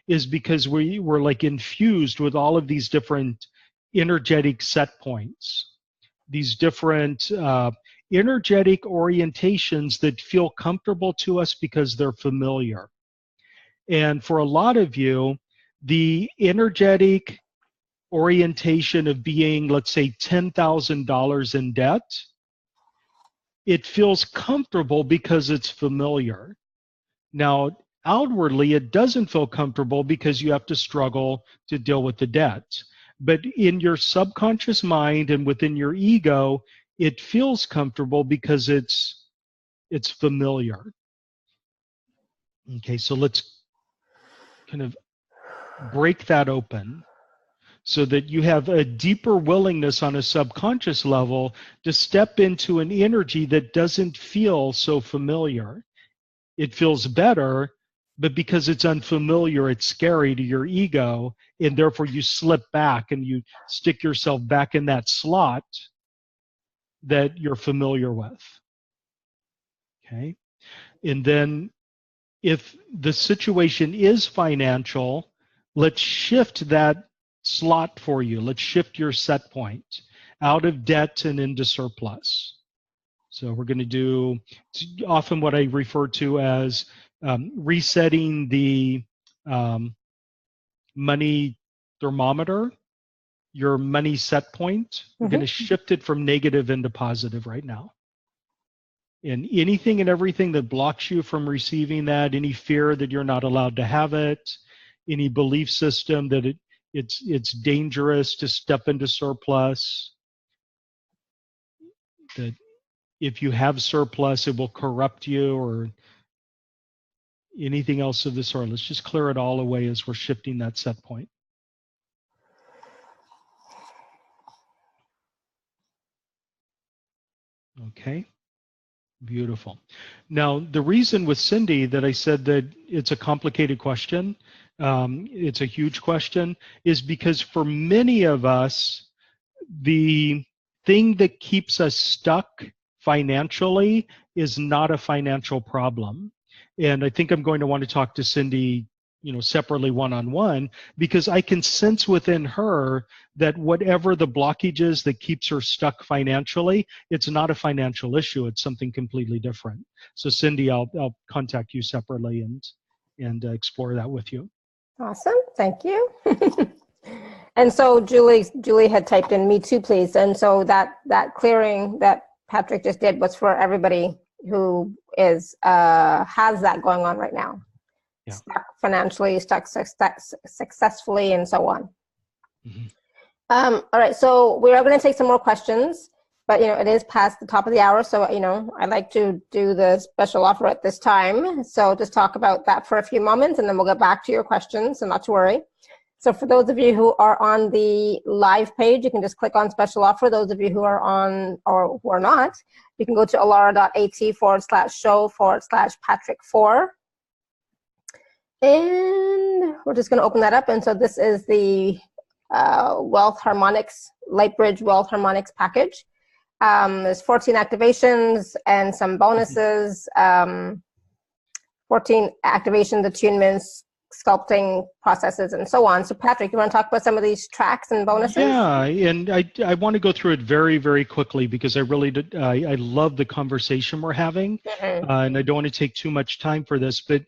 [SPEAKER 2] is because we're like infused with all of these different energetic set points, these different energetic orientations that feel comfortable to us because they're familiar. And for a lot of you, the energetic orientation of being, let's say, $10,000 in debt, it feels comfortable because it's familiar. Now, outwardly, it doesn't feel comfortable because you have to struggle to deal with the debt. But in your subconscious mind and within your ego, it feels comfortable because it's familiar. Okay, so let's kind of break that open so that you have a deeper willingness on a subconscious level to step into an energy that doesn't feel so familiar. It feels better, but because it's unfamiliar, it's scary to your ego, and therefore you slip back and you stick yourself back in that slot that you're familiar with. Okay? And then if the situation is financial, let's shift that slot for you. Let's shift your set point out of debt and into surplus. So we're going to do often what I refer to as resetting the money thermometer, your money set point. We're going to shift it from negative into positive right now. And anything and everything that blocks you from receiving that, any fear that you're not allowed to have it, any belief system that it's dangerous to step into surplus, that if you have surplus, it will corrupt you, or anything else of the sort. Let's just clear it all away as we're shifting that set point. Okay, beautiful. Now, the reason with Cindy that I said that it's a complicated question, it's a huge question, is because for many of us, the thing that keeps us stuck financially is not a financial problem. And I think I'm going to want to talk to Cindy, separately one-on-one, because I can sense within her that whatever the blockage is that keeps her stuck financially, it's not a financial issue. It's something completely different. So Cindy, I'll contact you separately and explore that with you.
[SPEAKER 1] Awesome. Thank you. And so Julie had typed in "me too, please." And so that clearing that Patrick just did was for everybody who has that going on right now. Yeah. Stuck financially, stuck successfully, and so on. All right, so we are going to take some more questions, but it is past the top of the hour, so I like to do the special offer at this time. So just talk about that for a few moments, and then we'll get back to your questions, so not to worry. So for those of you who are on the live page, you can just click on special offer. Those of you who are on or who are not, you can go to alara.at/show/Patrick4. And we're just going to open that up. And so this is the Wealth Harmonics, Light Bridge Wealth Harmonics package. There's 14 activations and some bonuses, 14 activations, attunements, sculpting processes, and so on. So Patrick, you want to talk about some of these tracks and bonuses?
[SPEAKER 2] Yeah, and I want to go through it very, very quickly because I really I love the conversation we're having, and I don't want to take too much time for this, but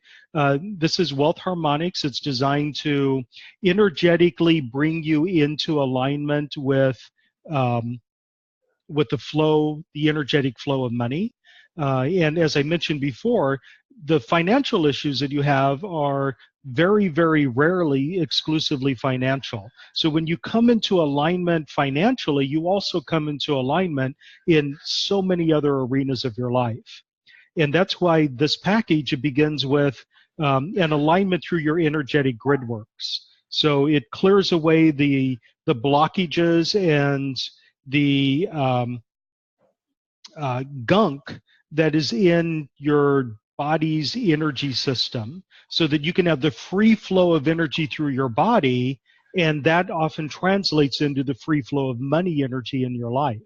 [SPEAKER 2] this is Wealth Harmonics. It's designed to energetically bring you into alignment with the flow, the energetic flow of money. And as I mentioned before, the financial issues that you have are very, very rarely exclusively financial. So when you come into alignment financially, you also come into alignment in so many other arenas of your life. And that's why this package, it begins with an alignment through your energetic grid works. So it clears away the blockages and the gunk that is in your body's energy system, so that you can have the free flow of energy through your body, and that often translates into the free flow of money energy in your life.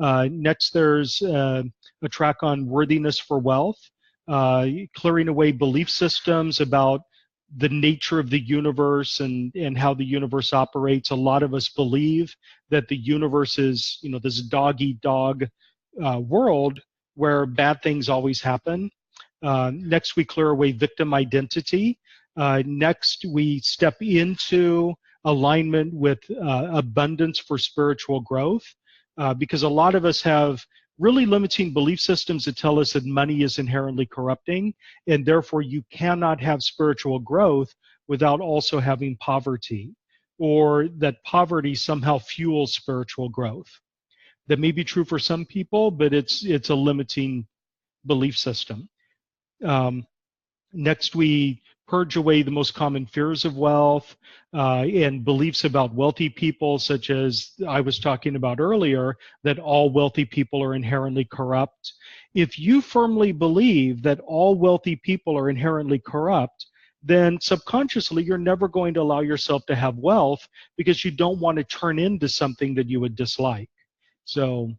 [SPEAKER 2] Next, there's a track on worthiness for wealth. clearing away belief systems about the nature of the universe and how the universe operates. A lot of us believe that the universe is, this dog-eat-dog world where bad things always happen. Next, we clear away victim identity. Next, we step into alignment with abundance for spiritual growth, because a lot of us have really limiting belief systems that tell us that money is inherently corrupting, and therefore you cannot have spiritual growth without also having poverty, or that poverty somehow fuels spiritual growth. That may be true for some people, but it's a limiting belief system. Next, we purge away the most common fears of wealth and beliefs about wealthy people, such as I was talking about earlier, that all wealthy people are inherently corrupt. If you firmly believe that all wealthy people are inherently corrupt, then subconsciously you're never going to allow yourself to have wealth, because you don't want to turn into something that you would dislike. So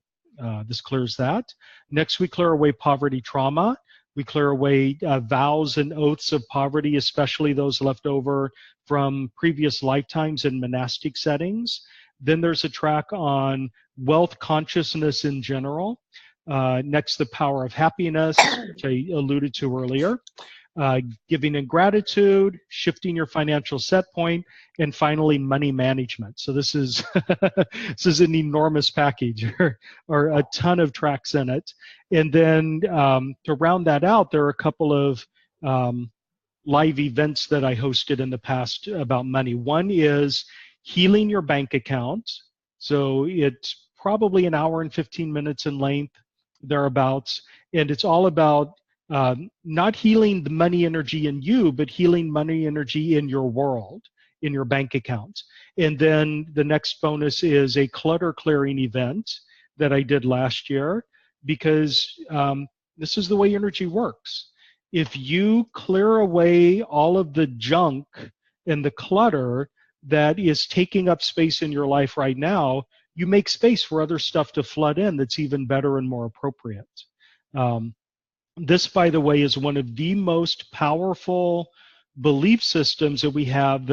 [SPEAKER 2] this clears that. Next, we clear away poverty trauma. We clear away vows and oaths of poverty, especially those left over from previous lifetimes in monastic settings. Then there's a track on wealth consciousness in general. Next, the power of happiness, which I alluded to earlier. Giving in gratitude, shifting your financial set point, and finally money management. So this is this is an enormous package, or a ton of tracks in it. And then to round that out, there are a couple of live events that I hosted in the past about money. One is healing your bank account. So it's probably an hour and 15 minutes in length, thereabouts, and it's all about not healing the money energy in you, but healing money energy in your world, in your bank account. And then the next bonus is a clutter clearing event that I did last year, because this is the way energy works. If you clear away all of the junk and the clutter that is taking up space in your life right now, you make space for other stuff to flood in that's even better and more appropriate. This, by the way, is one of the most powerful belief systems that we have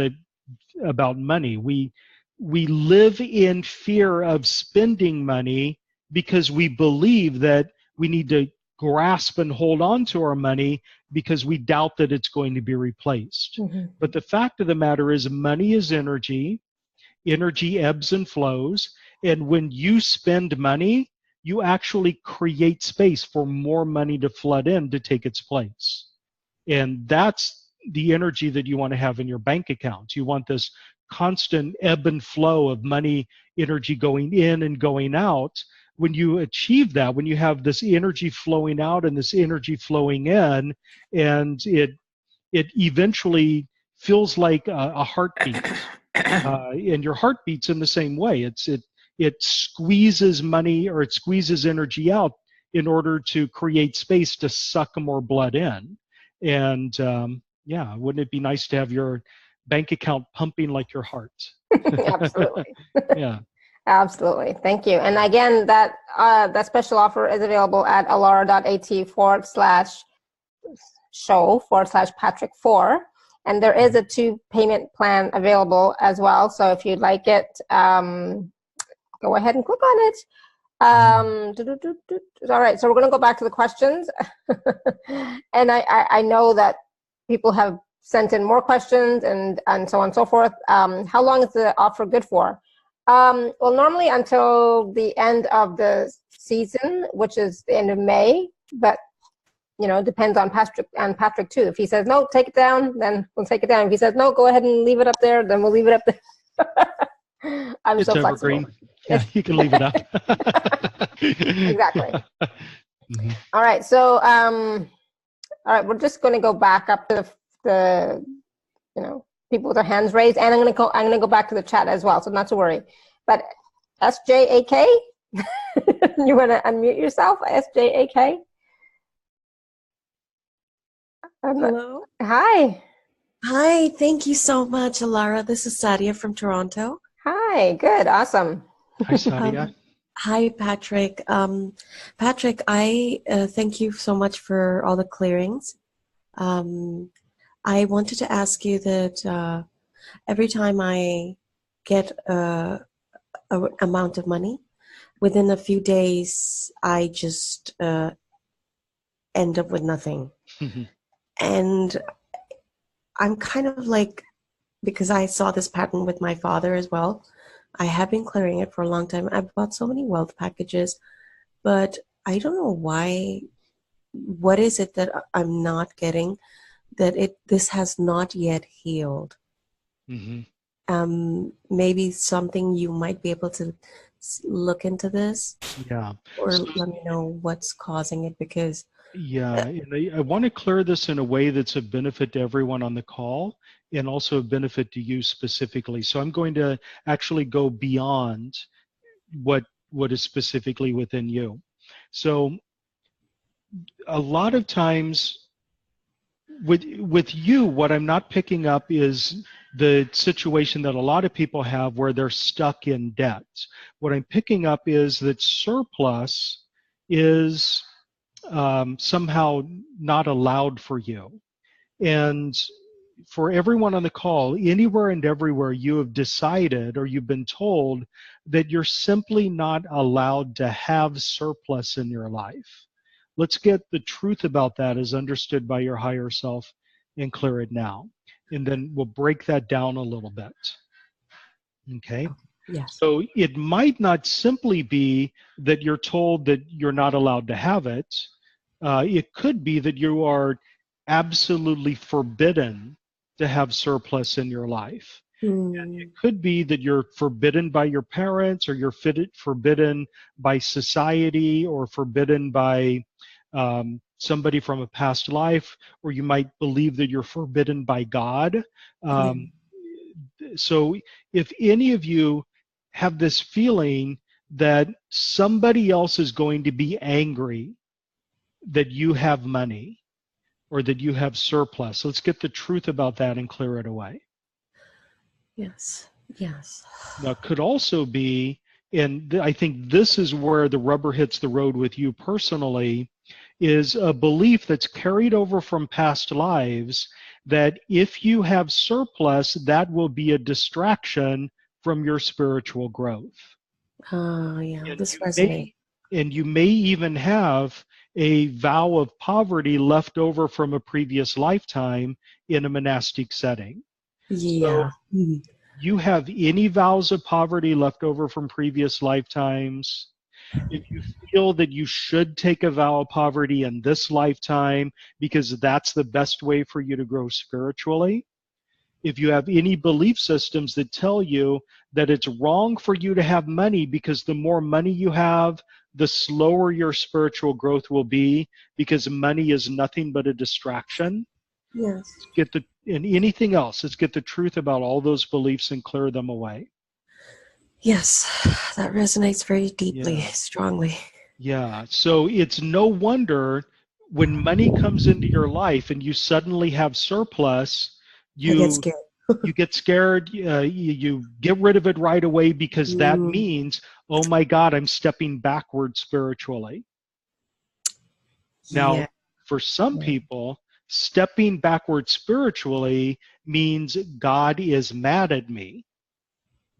[SPEAKER 2] about money. We live in fear of spending money because we believe that we need to grasp and hold on to our money because we doubt that it's going to be replaced. Mm-hmm. But the fact of the matter is, money is energy. Energy ebbs and flows. And when you spend money, you actually create space for more money to flood in to take its place. And that's the energy that you want to have in your bank accounts. You want this constant ebb and flow of money energy going in and going out. When you achieve that, when you have this energy flowing out and this energy flowing in, and it eventually feels like a heartbeat. And your heart beats in the same way. It squeezes money, or it squeezes energy out in order to create space to suck more blood in. And yeah, wouldn't it be nice to have your bank account pumping like your heart?
[SPEAKER 1] Absolutely.
[SPEAKER 2] Yeah.
[SPEAKER 1] Absolutely. Thank you. And again, that special offer is available at alara.at/show/Patrick4. And there is a 2-payment plan available as well. So if you'd like it, go ahead and click on it. All right, so we're going to go back to the questions. And I know that people have sent in more questions and so on and so forth. How long is the offer good for? Well, normally until the end of the season, which is the end of May, but depends on Patrick too. If he says no, take it down, then we'll take it down. If he says no, go ahead and leave it up there, then we'll leave it up there. It's so
[SPEAKER 2] evergreen.
[SPEAKER 1] Flexible.
[SPEAKER 2] Yeah, you can leave it up.
[SPEAKER 1] Exactly. Mm-hmm. All right. So, all right, we're just going to go back up to the people with their hands raised, and I'm going to go back to the chat as well. So not to worry. But SJAK, you want to unmute yourself, SJAK?
[SPEAKER 4] Hello.
[SPEAKER 1] Hi.
[SPEAKER 4] Hi. Thank you so much, Alara. This is Sadia from Toronto.
[SPEAKER 1] Hi. Good. Awesome.
[SPEAKER 2] Hi, Sadia.
[SPEAKER 4] Hi, Patrick. Patrick, I thank you so much for all the clearings. I wanted to ask you that every time I get a amount of money, within a few days, I just end up with nothing. And I'm kind of like, because I saw this pattern with my father as well, I have been clearing it for a long time. I've bought so many wealth packages, but I don't know why. What is it that I'm not getting that this has not yet healed? Maybe something you might be able to look into this,
[SPEAKER 2] Yeah.
[SPEAKER 4] or
[SPEAKER 2] So,
[SPEAKER 4] let me know what's causing it, because
[SPEAKER 2] yeah, and I want to clear this in a way that's a benefit to everyone on the call and also a benefit to you specifically. So I'm going to actually go beyond what is specifically within you. So a lot of times with you, what I'm not picking up is the situation that a lot of people have where they're stuck in debt. What I'm picking up is that surplus is somehow not allowed for you. And for everyone on the call, anywhere and everywhere you have decided or you've been told that you're simply not allowed to have surplus in your life. Let's get the truth about that as understood by your higher self and clear it now. And then we'll break that down a little bit. Okay?
[SPEAKER 4] yes.
[SPEAKER 2] So it might not simply be that you're told that you're not allowed to have it. It could be that you are absolutely forbidden to have surplus in your life. It could be that you're forbidden by your parents, or you're forbidden by society, or forbidden by somebody from a past life, or you might believe that you're forbidden by God. So if any of you have this feeling that somebody else is going to be angry that you have money or that you have surplus, let's get the truth about that and clear it away.
[SPEAKER 4] Yes. Yes.
[SPEAKER 2] Now, it could also be, and I think this is where the rubber hits the road with you personally, is a belief that's carried over from past lives that if you have surplus, that will be a distraction from your spiritual growth.
[SPEAKER 4] Yeah,
[SPEAKER 2] And
[SPEAKER 4] this resonates.
[SPEAKER 2] you may even have a vow of poverty left over from a previous lifetime in a monastic setting. So
[SPEAKER 4] Yeah.
[SPEAKER 2] you have any vows of poverty left over from previous lifetimes? If you feel that you should take a vow of poverty in this lifetime because that's the best way for you to grow spiritually, if you have any belief systems that tell you that it's wrong for you to have money because the more money you have, the slower your spiritual growth will be because money is nothing but a distraction.
[SPEAKER 4] Yes.
[SPEAKER 2] And anything else, let's get the truth about all those beliefs and clear them away.
[SPEAKER 4] Yes, that resonates very deeply,
[SPEAKER 2] Yeah.
[SPEAKER 4] strongly.
[SPEAKER 2] Yeah. So it's no wonder when money comes into your life and you suddenly have surplus,
[SPEAKER 4] I get
[SPEAKER 2] you
[SPEAKER 4] scared.
[SPEAKER 2] get scared, you get rid of it right away because that means, oh my God, I'm stepping backward spiritually. Now,
[SPEAKER 4] Yeah.
[SPEAKER 2] for some people, stepping backward spiritually means God is mad at me.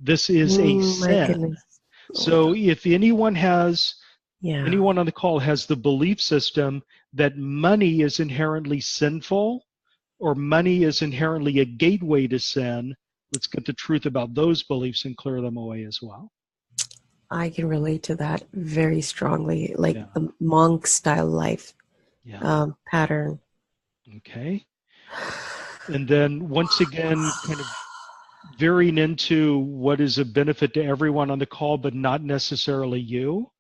[SPEAKER 2] This is a
[SPEAKER 4] My
[SPEAKER 2] sin.
[SPEAKER 4] goodness.
[SPEAKER 2] So if anyone
[SPEAKER 4] Yeah.
[SPEAKER 2] on the call has the belief system that money is inherently sinful or money is inherently a gateway to sin, let's get the truth about those beliefs and clear them away as well.
[SPEAKER 4] I can relate to that very strongly, like
[SPEAKER 2] Yeah.
[SPEAKER 4] the monk style life pattern.
[SPEAKER 2] Okay. And then once again, kind of veering into what is a benefit to everyone on the call, but not necessarily you.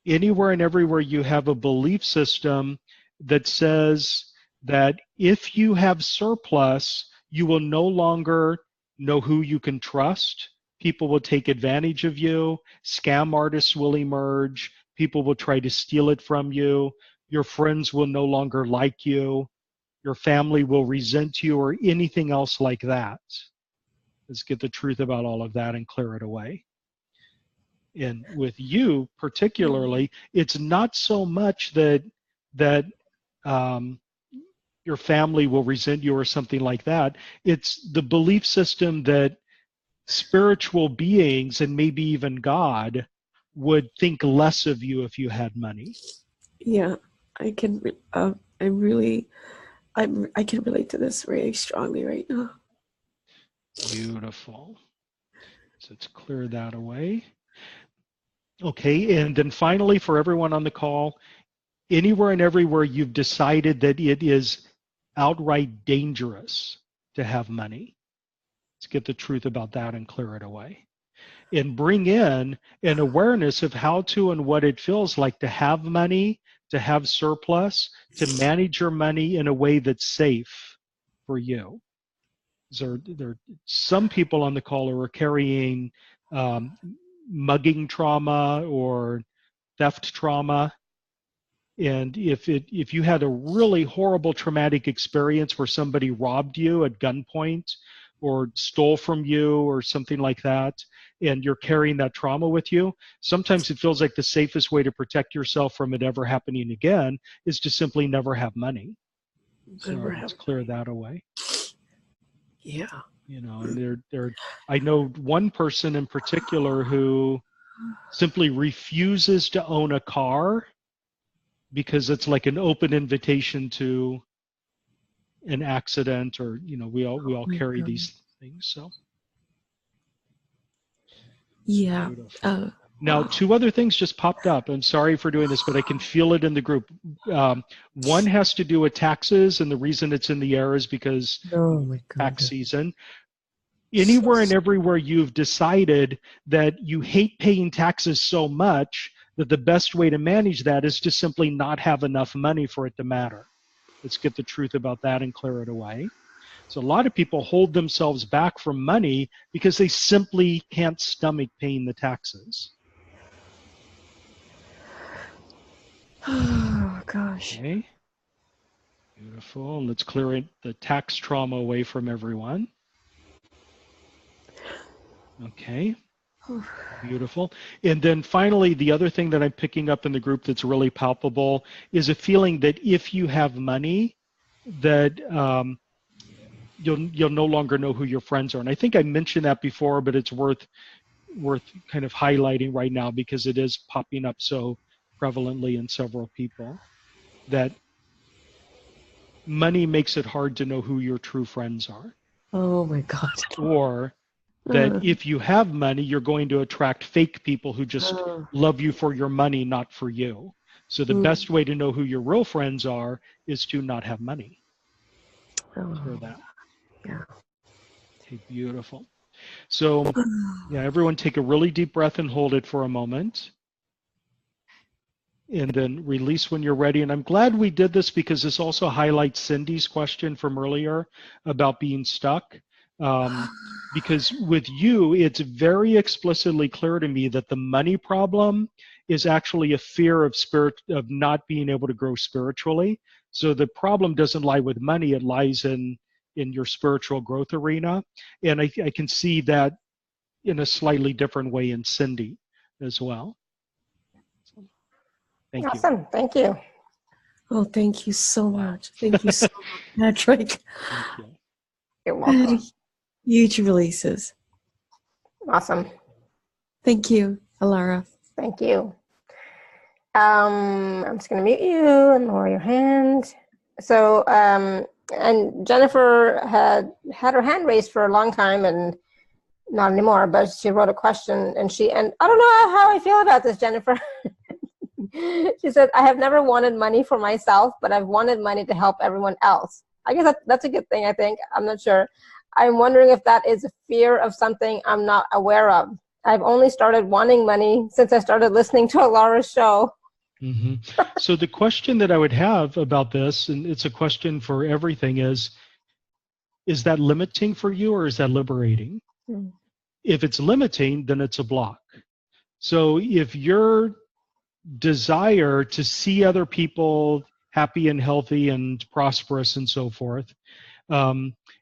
[SPEAKER 2] Anywhere and everywhere you have a belief system that says that if you have surplus, you will no longer know who you can trust. People will take advantage of you. Scam artists will emerge. People will try to steal it from you. Your friends will no longer like you. Your family will resent you or anything else like that. Let's get the truth about all of that and clear it away. And with you particularly, it's not so much that your family will resent you or something like that. It's the belief system that spiritual beings and maybe even God would think less of you if you had money.
[SPEAKER 4] Yeah, I can. I can relate to this very strongly right now.
[SPEAKER 2] Beautiful. So let's clear that away. Okay, and then finally, for everyone on the call, anywhere and everywhere you've decided that it is outright dangerous to have money, let's get the truth about that and clear it away. And bring in an awareness of how to and what it feels like to have money, to have surplus, to manage your money in a way that's safe for you. There are some people on the call who are carrying mugging trauma or theft trauma. And if you had a really horrible traumatic experience where somebody robbed you at gunpoint or stole from you or something like that, and you're carrying that trauma with you, sometimes it feels like the safest way to protect yourself from it ever happening again is to simply never have money. So let's clear that away.
[SPEAKER 4] Yeah.
[SPEAKER 2] You know, and I know one person in particular who simply refuses to own a car because it's like an open invitation to an accident, or we all carry these things. So
[SPEAKER 4] yeah.
[SPEAKER 2] Now, two other things just popped up. I'm sorry for doing this, but I can feel it in the group. One has to do with taxes, and the reason it's in the air is because tax season. Anywhere and everywhere you've decided that you hate paying taxes so much that the best way to manage that is to simply not have enough money for it to matter. Let's get the truth about that and clear it away. So a lot of people hold themselves back from money because they simply can't stomach paying the taxes.
[SPEAKER 4] Oh, gosh.
[SPEAKER 2] Okay. Beautiful. Let's clear the tax trauma away from everyone. Okay. Beautiful. And then finally, the other thing that I'm picking up in the group that's really palpable is a feeling that if you have money, that you'll no longer know who your friends are. And I think I mentioned that before, but it's worth kind of highlighting right now because it is popping up so prevalently in several people, that money makes it hard to know who your true friends are.
[SPEAKER 4] Oh my God.
[SPEAKER 2] Or that if you have money, you're going to attract fake people who just love you for your money, not for you. So the best way to know who your real friends are is to not have money. Hear that?
[SPEAKER 4] Yeah.
[SPEAKER 2] Okay, beautiful. So yeah, everyone take a really deep breath and hold it for a moment. And then release when you're ready. And I'm glad we did this because this also highlights Cindy's question from earlier about being stuck. Because with you, it's very explicitly clear to me that the money problem is actually a fear of not being able to grow spiritually. So the problem doesn't lie with money, it lies in your spiritual growth arena. And I can see that in a slightly different way in Cindy as well. Thank you.
[SPEAKER 1] Awesome. Thank you.
[SPEAKER 4] Oh, thank you so much. Thank you so much, Patrick.
[SPEAKER 2] Thank you.
[SPEAKER 1] You're welcome.
[SPEAKER 4] Huge releases.
[SPEAKER 1] Awesome.
[SPEAKER 4] Thank you, Alara.
[SPEAKER 1] Thank you. I'm just going to mute you and lower your hand. So, and Jennifer had her hand raised for a long time and not anymore, but she wrote a question and I don't know how I feel about this, Jennifer. She said, I have never wanted money for myself, but I've wanted money to help everyone else. I guess that's a good thing, I think. I'm not sure. I'm wondering if that is a fear of something I'm not aware of. I've only started wanting money since I started listening to Alara's show.
[SPEAKER 2] Mm-hmm. So the question that I would have about this, and it's a question for everything, is that limiting for you or is that liberating? Mm. If it's limiting, then it's a block. So if your desire to see other people happy and healthy and prosperous and so forth,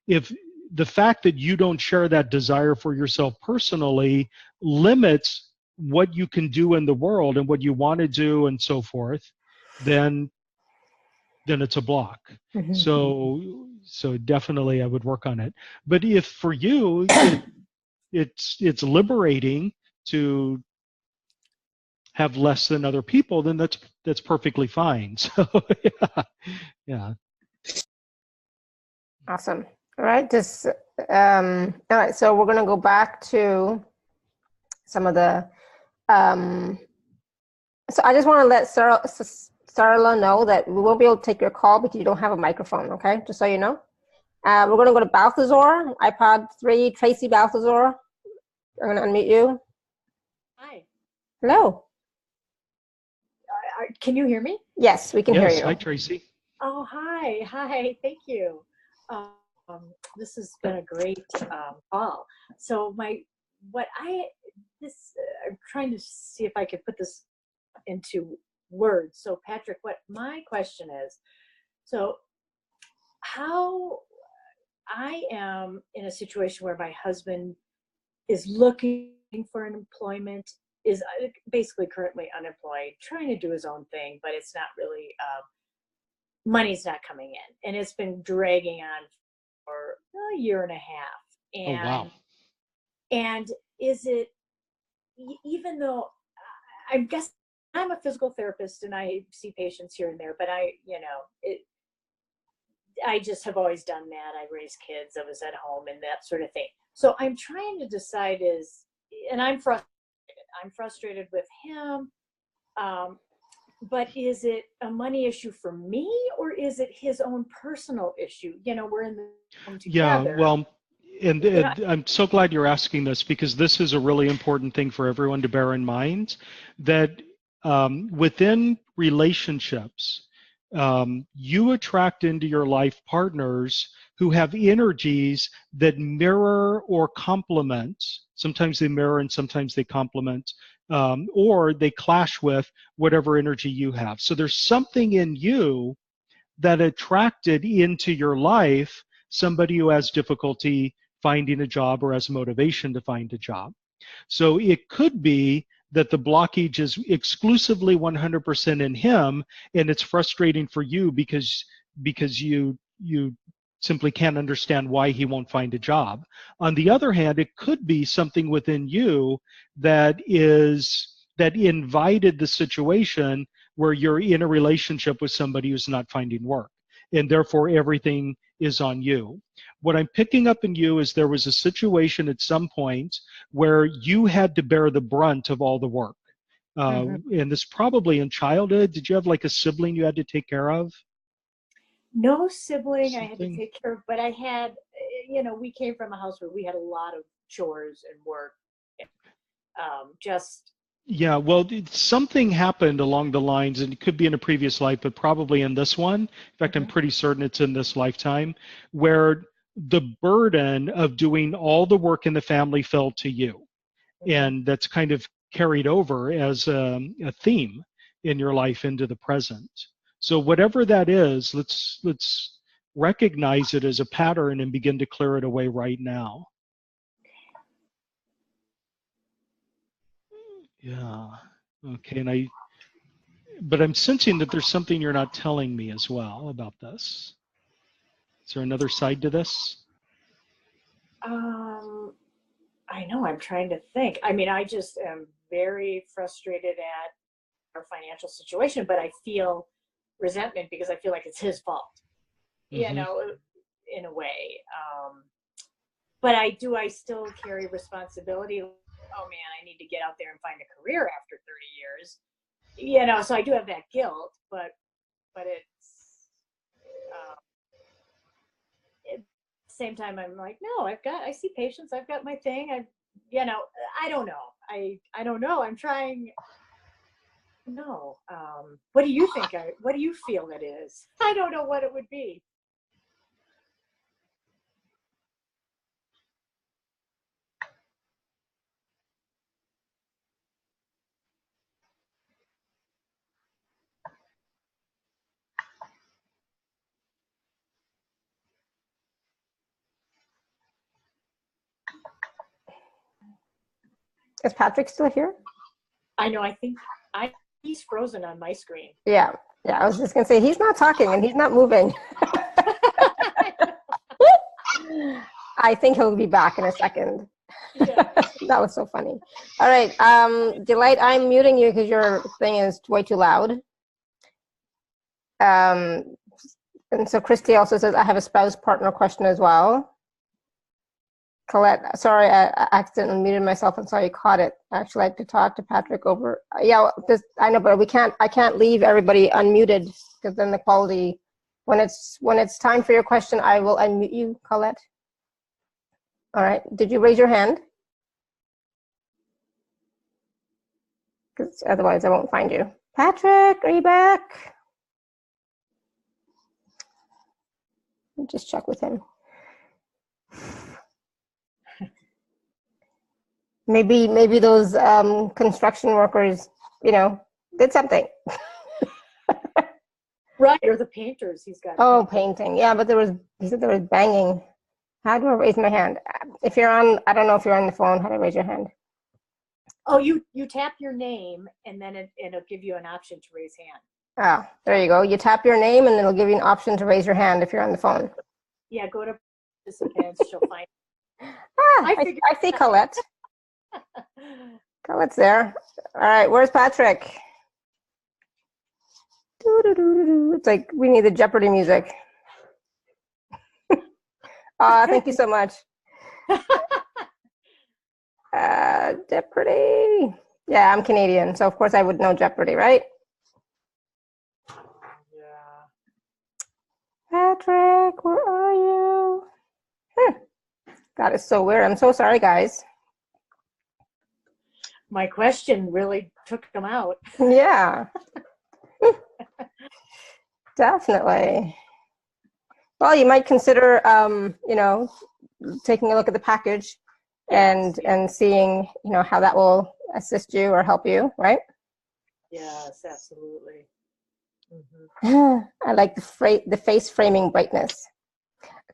[SPEAKER 2] if the fact that you don't share that desire for yourself personally limits what you can do in the world and what you want to do and so forth, then it's a block.
[SPEAKER 1] Mm-hmm.
[SPEAKER 2] So definitely I would work on it. But if for you it's liberating to have less than other people, then that's perfectly fine. So yeah.
[SPEAKER 1] Awesome. All right. All right. So we're gonna go back to some of the. So I just want to let Sarla know that we won't be able to take your call because you don't have a microphone. Okay, just so you know. We're gonna go to Balthazar, iPod 3, Tracy Balthazar. I'm gonna unmute you.
[SPEAKER 5] Hi.
[SPEAKER 1] Hello.
[SPEAKER 5] Can you hear me?
[SPEAKER 1] Yes, we can hear
[SPEAKER 2] Yes.
[SPEAKER 1] you.
[SPEAKER 2] Hi, Tracy.
[SPEAKER 5] Oh, hi. Hi. Thank you. This has been a great call. So I'm trying to see if I could put this into words. So Patrick, what my question is, so how I am in a situation where my husband is looking for an employment, is basically currently unemployed, trying to do his own thing, but it's not really, money's not coming in. And it's been dragging on for a year and a half.
[SPEAKER 2] Oh, wow.
[SPEAKER 5] And is it, even though I guess I'm a physical therapist and I see patients here and there, but I just have always done that. I raised kids, I was at home and that sort of thing. So I'm trying to decide and I'm frustrated with him. But is it a money issue for me or is it his own personal issue? We're in the home together.
[SPEAKER 2] Yeah, well, and I'm so glad you're asking this because this is a really important thing for everyone to bear in mind that within relationships, you attract into your life partners who have energies that mirror or complement. Sometimes they mirror and sometimes they complement, or they clash with whatever energy you have. So there's something in you that attracted into your life somebody who has difficulty finding a job or has motivation to find a job. So it could be that the blockage is exclusively 100% in him, and it's frustrating for you because you simply can't understand why he won't find a job. On the other hand, it could be something within you that invited the situation where you're in a relationship with somebody who's not finding work, and therefore everything is on you. What I'm picking up in you is there was a situation at some point where you had to bear the brunt of all the work. And this probably in childhood. Did you have like a sibling you had to take care of?
[SPEAKER 5] No sibling I had to take care of, but I had, we came from a house where we had a lot of chores and work.
[SPEAKER 2] Yeah, well, something happened along the lines, and it could be in a previous life, but probably in this one. In fact, I'm pretty certain it's in this lifetime, where the burden of doing all the work in the family fell to you. And that's kind of carried over as a theme in your life into the present. So whatever that is, let's recognize it as a pattern and begin to clear it away right now. Yeah. Okay. But I'm sensing that there's something you're not telling me as well about this. Is there another side to this?
[SPEAKER 5] I know, I'm trying to think. I mean, I just am very frustrated at our financial situation, but I feel resentment because I feel like it's his fault, in a way. But I still carry responsibility. Oh man, I need to get out there and find a career after 30 years. So I do have that guilt, but it's, at the same time, I'm like, no, I see patients, I've got my thing. I don't know. I don't know. I'm trying. No. What do you think? What do you feel it is? I don't know what it would be.
[SPEAKER 1] Is Patrick still here?
[SPEAKER 5] I know. He's frozen on my screen.
[SPEAKER 1] Yeah. Yeah. I was just going to say, he's not talking and he's not moving. I think he'll be back in a second.
[SPEAKER 5] Yeah.
[SPEAKER 1] That was so funny. All right. Delight, I'm muting you because your thing is way too loud. And so Christy also says, I have a spouse partner question as well. Colette, sorry, I accidentally muted myself and saw you caught it. I actually like to talk to Patrick over. Yeah, I know, but I can't leave everybody unmuted because then the quality. When it's time for your question, I will unmute you, Colette. All right. Did you raise your hand? Because otherwise, I won't find you. Patrick, are you back? Just check with him. Maybe those construction workers, did something.
[SPEAKER 5] Right, or the painters he's got.
[SPEAKER 1] Oh, painting. Yeah, but he said there was banging. How do I raise my hand? If you're on, I don't know if you're on the phone, how do I raise your hand?
[SPEAKER 5] Oh, you tap your name and then it'll give you an option to raise hand.
[SPEAKER 1] Oh, there you go. You tap your name and it'll give you an option to raise your hand if you're on the phone.
[SPEAKER 5] Yeah, go to participants. She'll find.
[SPEAKER 1] I see Colette. Colette's there. All right, where's Patrick? It's like we need the Jeopardy music. Thank you so much. Jeopardy. Yeah, I'm Canadian, so of course I would know Jeopardy, right?
[SPEAKER 5] Yeah.
[SPEAKER 1] Patrick, where are you? That is so weird. I'm so sorry, guys.
[SPEAKER 5] My question really took them out.
[SPEAKER 1] Yeah. Definitely. Well, you might consider, taking a look at the package and seeing, how that will assist you or help you, right?
[SPEAKER 5] Yes, absolutely. Mm-hmm.
[SPEAKER 1] I like the face framing brightness.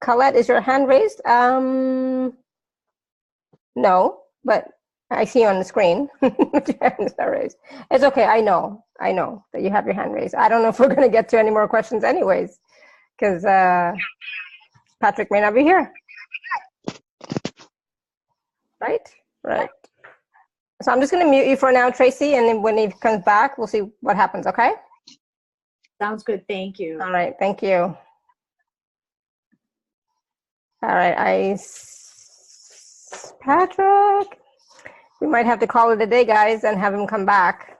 [SPEAKER 1] Colette, is your hand raised? No, but I see you on the screen. Your hand is not raised. It's okay. I know that you have your hand raised. I don't know if we're going to get to any more questions anyways, because Patrick may not be here. Right. So I'm just going to mute you for now, Tracy, and then when he comes back, we'll see what happens, okay?
[SPEAKER 5] Sounds good. Thank you.
[SPEAKER 1] All right. Thank you. All right. Patrick, we might have to call it a day, guys, and have him come back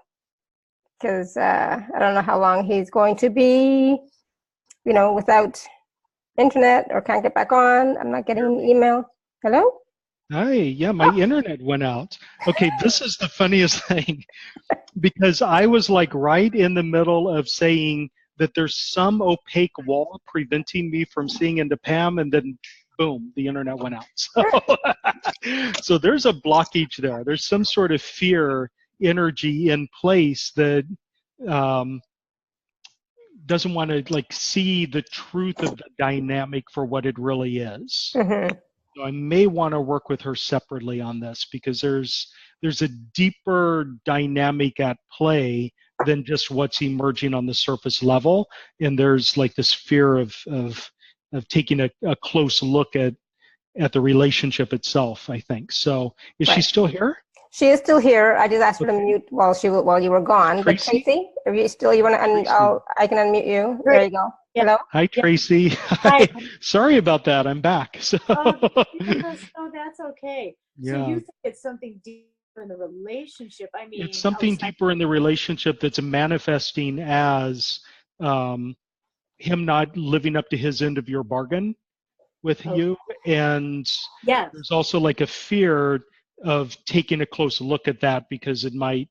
[SPEAKER 1] because I don't know how long he's going to be, without internet or can't get back on. I'm not getting an email. Hello?
[SPEAKER 2] Hi, yeah, my internet went out. Okay, this is the funniest thing because I was like right in the middle of saying that there's some opaque wall preventing me from seeing into Pam, and then boom, the internet went out. So there's a blockage there. There's some sort of fear energy in place that doesn't want to see the truth of the dynamic for what it really is.
[SPEAKER 1] Mm-hmm.
[SPEAKER 2] So I may want to work with her separately on this because there's a deeper dynamic at play than just what's emerging on the surface level, and there's this fear of taking a close look at the relationship itself, I think. So is she still here?
[SPEAKER 1] She is still here. I just asked her to mute while you were gone. Tracy? But Tracy, if you still want to, I can unmute you. There you go. Yeah. Hello.
[SPEAKER 2] Hi, Tracy. Hi. Sorry about that. I'm back. So.
[SPEAKER 5] That's okay.
[SPEAKER 2] Yeah.
[SPEAKER 5] So you think it's something deeper in the relationship? I mean,
[SPEAKER 2] it's something deeper in the relationship that's manifesting as him not living up to his end of your bargain with you, and there's also a fear of taking a close look at that because it might,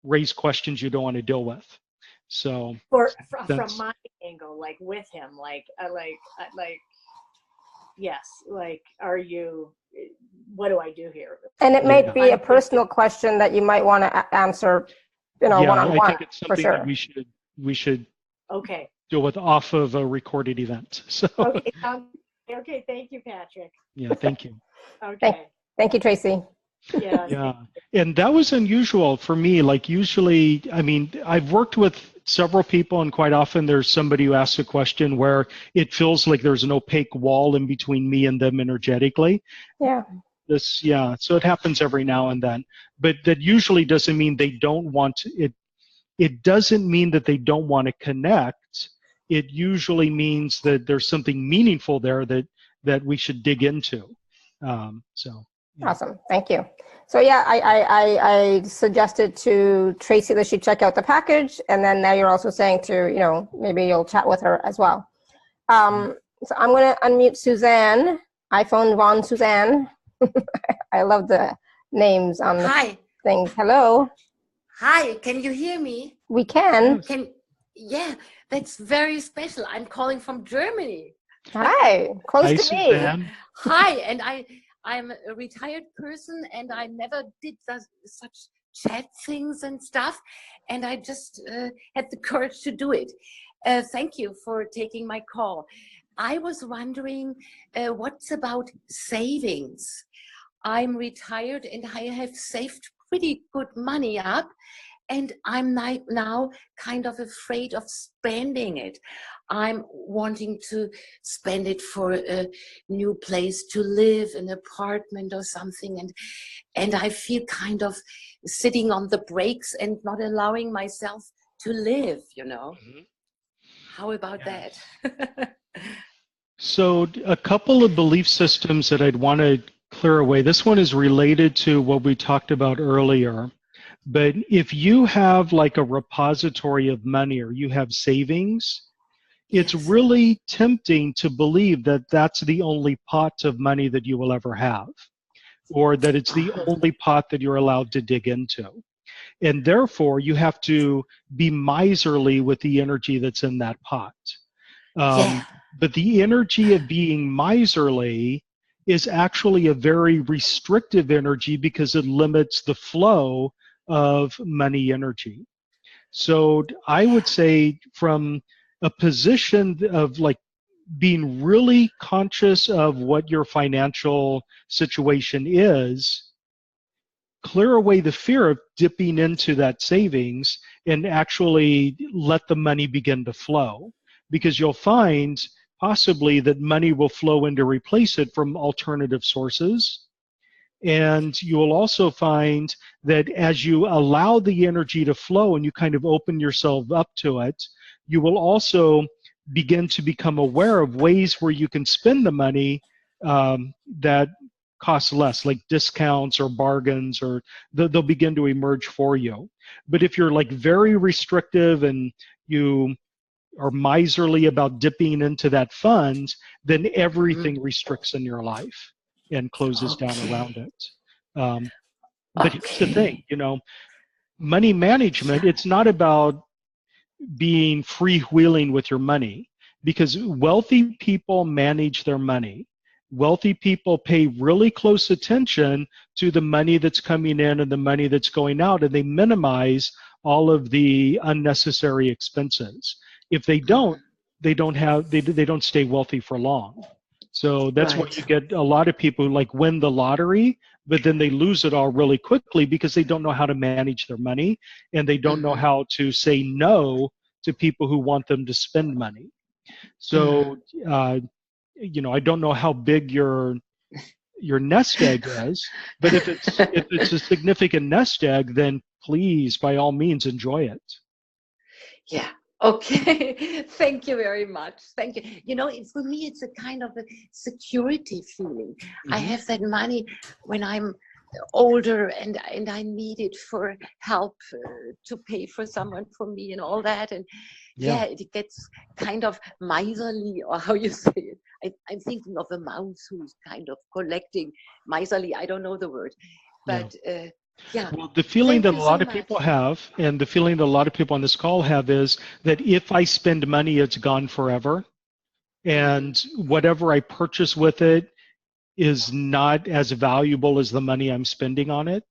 [SPEAKER 2] raise questions you don't want to deal with. So
[SPEAKER 5] from my angle, with him, are you? What do I do here?
[SPEAKER 1] And it might be a personal question that you might want to answer, one-on-one.
[SPEAKER 2] I think it's something that we should deal with off of a recorded event. So.
[SPEAKER 5] Okay. Thank you, Patrick.
[SPEAKER 2] Yeah. Thank you.
[SPEAKER 5] Okay.
[SPEAKER 1] Thank you, Tracy.
[SPEAKER 5] Yeah.
[SPEAKER 2] Yeah. And that was unusual for me. Like usually, I mean, I've worked with several people, and quite often there's somebody who asks a question where it feels like there's an opaque wall in between me and them energetically.
[SPEAKER 1] Yeah.
[SPEAKER 2] Yeah, so it happens every now and then. But that usually doesn't mean they don't want it. It doesn't mean that they don't want to connect. It usually means that there's something meaningful there that we should dig into. So. Yeah.
[SPEAKER 1] Awesome. Thank you. So yeah, I suggested to Tracy that she check out the package, and then now you're also saying to, maybe you'll chat with her as well. So I'm going to unmute Suzanne, iPhone Von Suzanne. I love the names on the
[SPEAKER 6] Hi.
[SPEAKER 1] things. Hello.
[SPEAKER 6] Hi, can you hear me?
[SPEAKER 1] We can.
[SPEAKER 6] Yeah, that's very special. I'm calling from Germany.
[SPEAKER 1] Hi. Close
[SPEAKER 2] Hi,
[SPEAKER 1] to me.
[SPEAKER 2] Suzanne.
[SPEAKER 6] Hi, and I'm a retired person, and I never did such chat things and stuff, and I just had the courage to do it. Thank you for taking my call. I was wondering what's about savings. I'm retired and I have saved pretty good money up, and I'm now kind of afraid of spending it. I'm wanting to spend it for a new place to live, an apartment or something, and I feel kind of sitting on the brakes and not allowing myself to live,
[SPEAKER 2] Mm-hmm.
[SPEAKER 6] How about that?
[SPEAKER 2] So a couple of belief systems that I'd want to clear away. This one is related to what we talked about earlier. But if you have like a repository of money or you have savings, it's really tempting to believe that that's the only pot of money that you will ever have, or that it's the only pot that you're allowed to dig into. And therefore, you have to be miserly with the energy that's in that pot. But the energy of being miserly is actually a very restrictive energy because it limits the flow of money energy. So I would say from a position of like being really conscious of what your financial situation is, clear away the fear of dipping into that savings and actually let the money begin to flow, because you'll find possibly that money will flow in to replace it from alternative sources. And you will also find that as you allow the energy to flow and you kind of open yourself up to it, you will also begin to become aware of ways where you can spend the money that cost less, like discounts or bargains, or they'll begin to emerge for you. But if you're like very restrictive and you are miserly about dipping into that fund, then everything restricts in your life and closes down around it. But here's the thing, money management, it's not about being freewheeling with your money, because wealthy people manage their money. Wealthy people pay really close attention to the money that's coming in and the money that's going out, and they minimize all of the unnecessary expenses. If they don't, they don't stay wealthy for long. So that's why you get a lot of people who like win the lottery, but then they lose it all really quickly because they don't know how to manage their money, and they don't know how to say no to people who want them to spend money. So, I don't know how big your nest egg is, but if it's a significant nest egg, then please, by all means, enjoy it.
[SPEAKER 6] Yeah. Okay. Thank you very much. Thank you. For me, it's a kind of a security feeling. I have that money when I'm older and I need it for help to pay for someone for me and all that. And it gets kind of miserly, or how you say it. I'm thinking of a mouse who's kind of collecting miserly. I don't know the word, but
[SPEAKER 2] Well, the feeling that a lot of people have, and the feeling that a lot of people on this call have, is that if I spend money, it's gone forever. And whatever I purchase with it is not as valuable as the money I'm spending on it.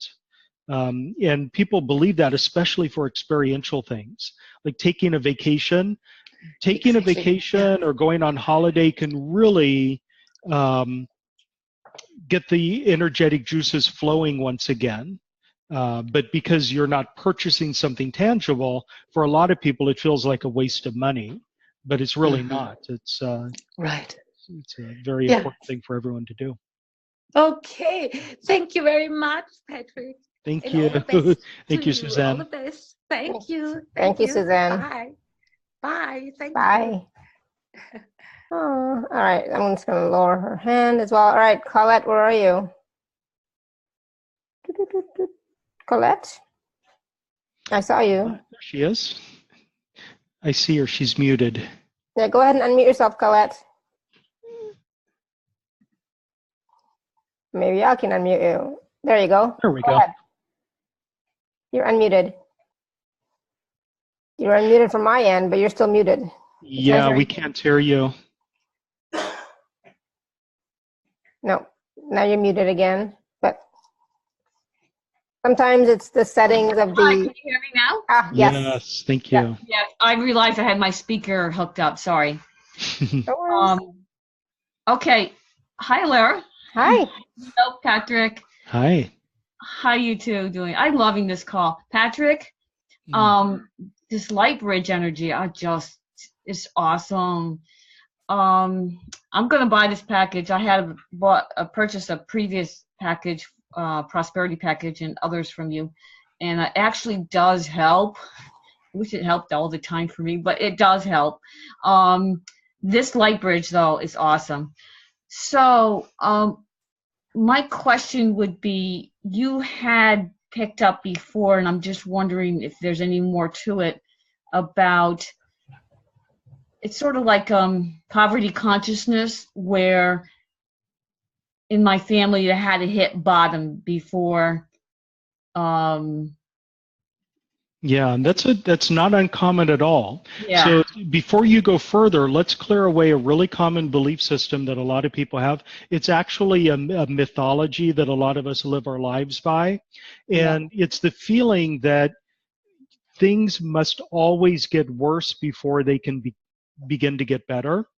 [SPEAKER 2] And people believe that, especially for experiential things, like taking a vacation. Taking a vacation or going on holiday can really get the energetic juices flowing once again. But because you're not purchasing something tangible, for a lot of people, it feels like a waste of money, but it's really not. It's
[SPEAKER 6] Right.
[SPEAKER 2] it's a very
[SPEAKER 6] Yeah.
[SPEAKER 2] important thing for everyone to do.
[SPEAKER 6] Okay. Thank you very much, Patrick.
[SPEAKER 2] Thank
[SPEAKER 6] And
[SPEAKER 2] you.
[SPEAKER 6] all the best
[SPEAKER 2] Thank
[SPEAKER 6] to
[SPEAKER 2] you,
[SPEAKER 6] All the
[SPEAKER 2] Suzanne.
[SPEAKER 6] best. Thank you.
[SPEAKER 1] Thank you, Suzanne.
[SPEAKER 6] Bye. Bye. Thank you.
[SPEAKER 1] Bye. Oh, all right. I'm just going to lower her hand as well. All right, Colette, where are you? Colette? I saw you.
[SPEAKER 2] There she is. I see her. She's muted.
[SPEAKER 1] Yeah, go ahead and unmute yourself, Colette. Maybe I can unmute you. There you go.
[SPEAKER 2] There we go.
[SPEAKER 1] Ahead. You're unmuted. You're unmuted from my end, but you're still muted.
[SPEAKER 2] Yeah, we can't hear you.
[SPEAKER 1] No, now you're muted again. But sometimes it's the settings of the.
[SPEAKER 7] Hi, can you hear me now?
[SPEAKER 1] Ah, yes.
[SPEAKER 2] Yes, thank you.
[SPEAKER 7] Yeah, I realized I had my speaker hooked up. Sorry.
[SPEAKER 1] No worries.
[SPEAKER 7] Okay. Hi, Lara.
[SPEAKER 1] Hi.
[SPEAKER 7] Hello, Patrick.
[SPEAKER 2] Hi.
[SPEAKER 7] How you two doing? I'm loving this call. Patrick, this Light Bridge energy, it's awesome. I'm gonna buy this package. I had purchased a previous package, prosperity package, and others from you, and it actually does help. I wish it helped all the time for me, but it does help. This Light Bridge though is awesome. So my question would be, you had picked up before, and I'm just wondering if there's any more to it, about it's sort of like poverty consciousness, where in my family I had to hit bottom before.
[SPEAKER 2] Yeah, and that's not uncommon at all.
[SPEAKER 7] Yeah.
[SPEAKER 2] So before you go further, let's clear away a really common belief system that a lot of people have. It's actually a mythology that a lot of us live our lives by. And it's the feeling that things must always get worse before they can begin to get better.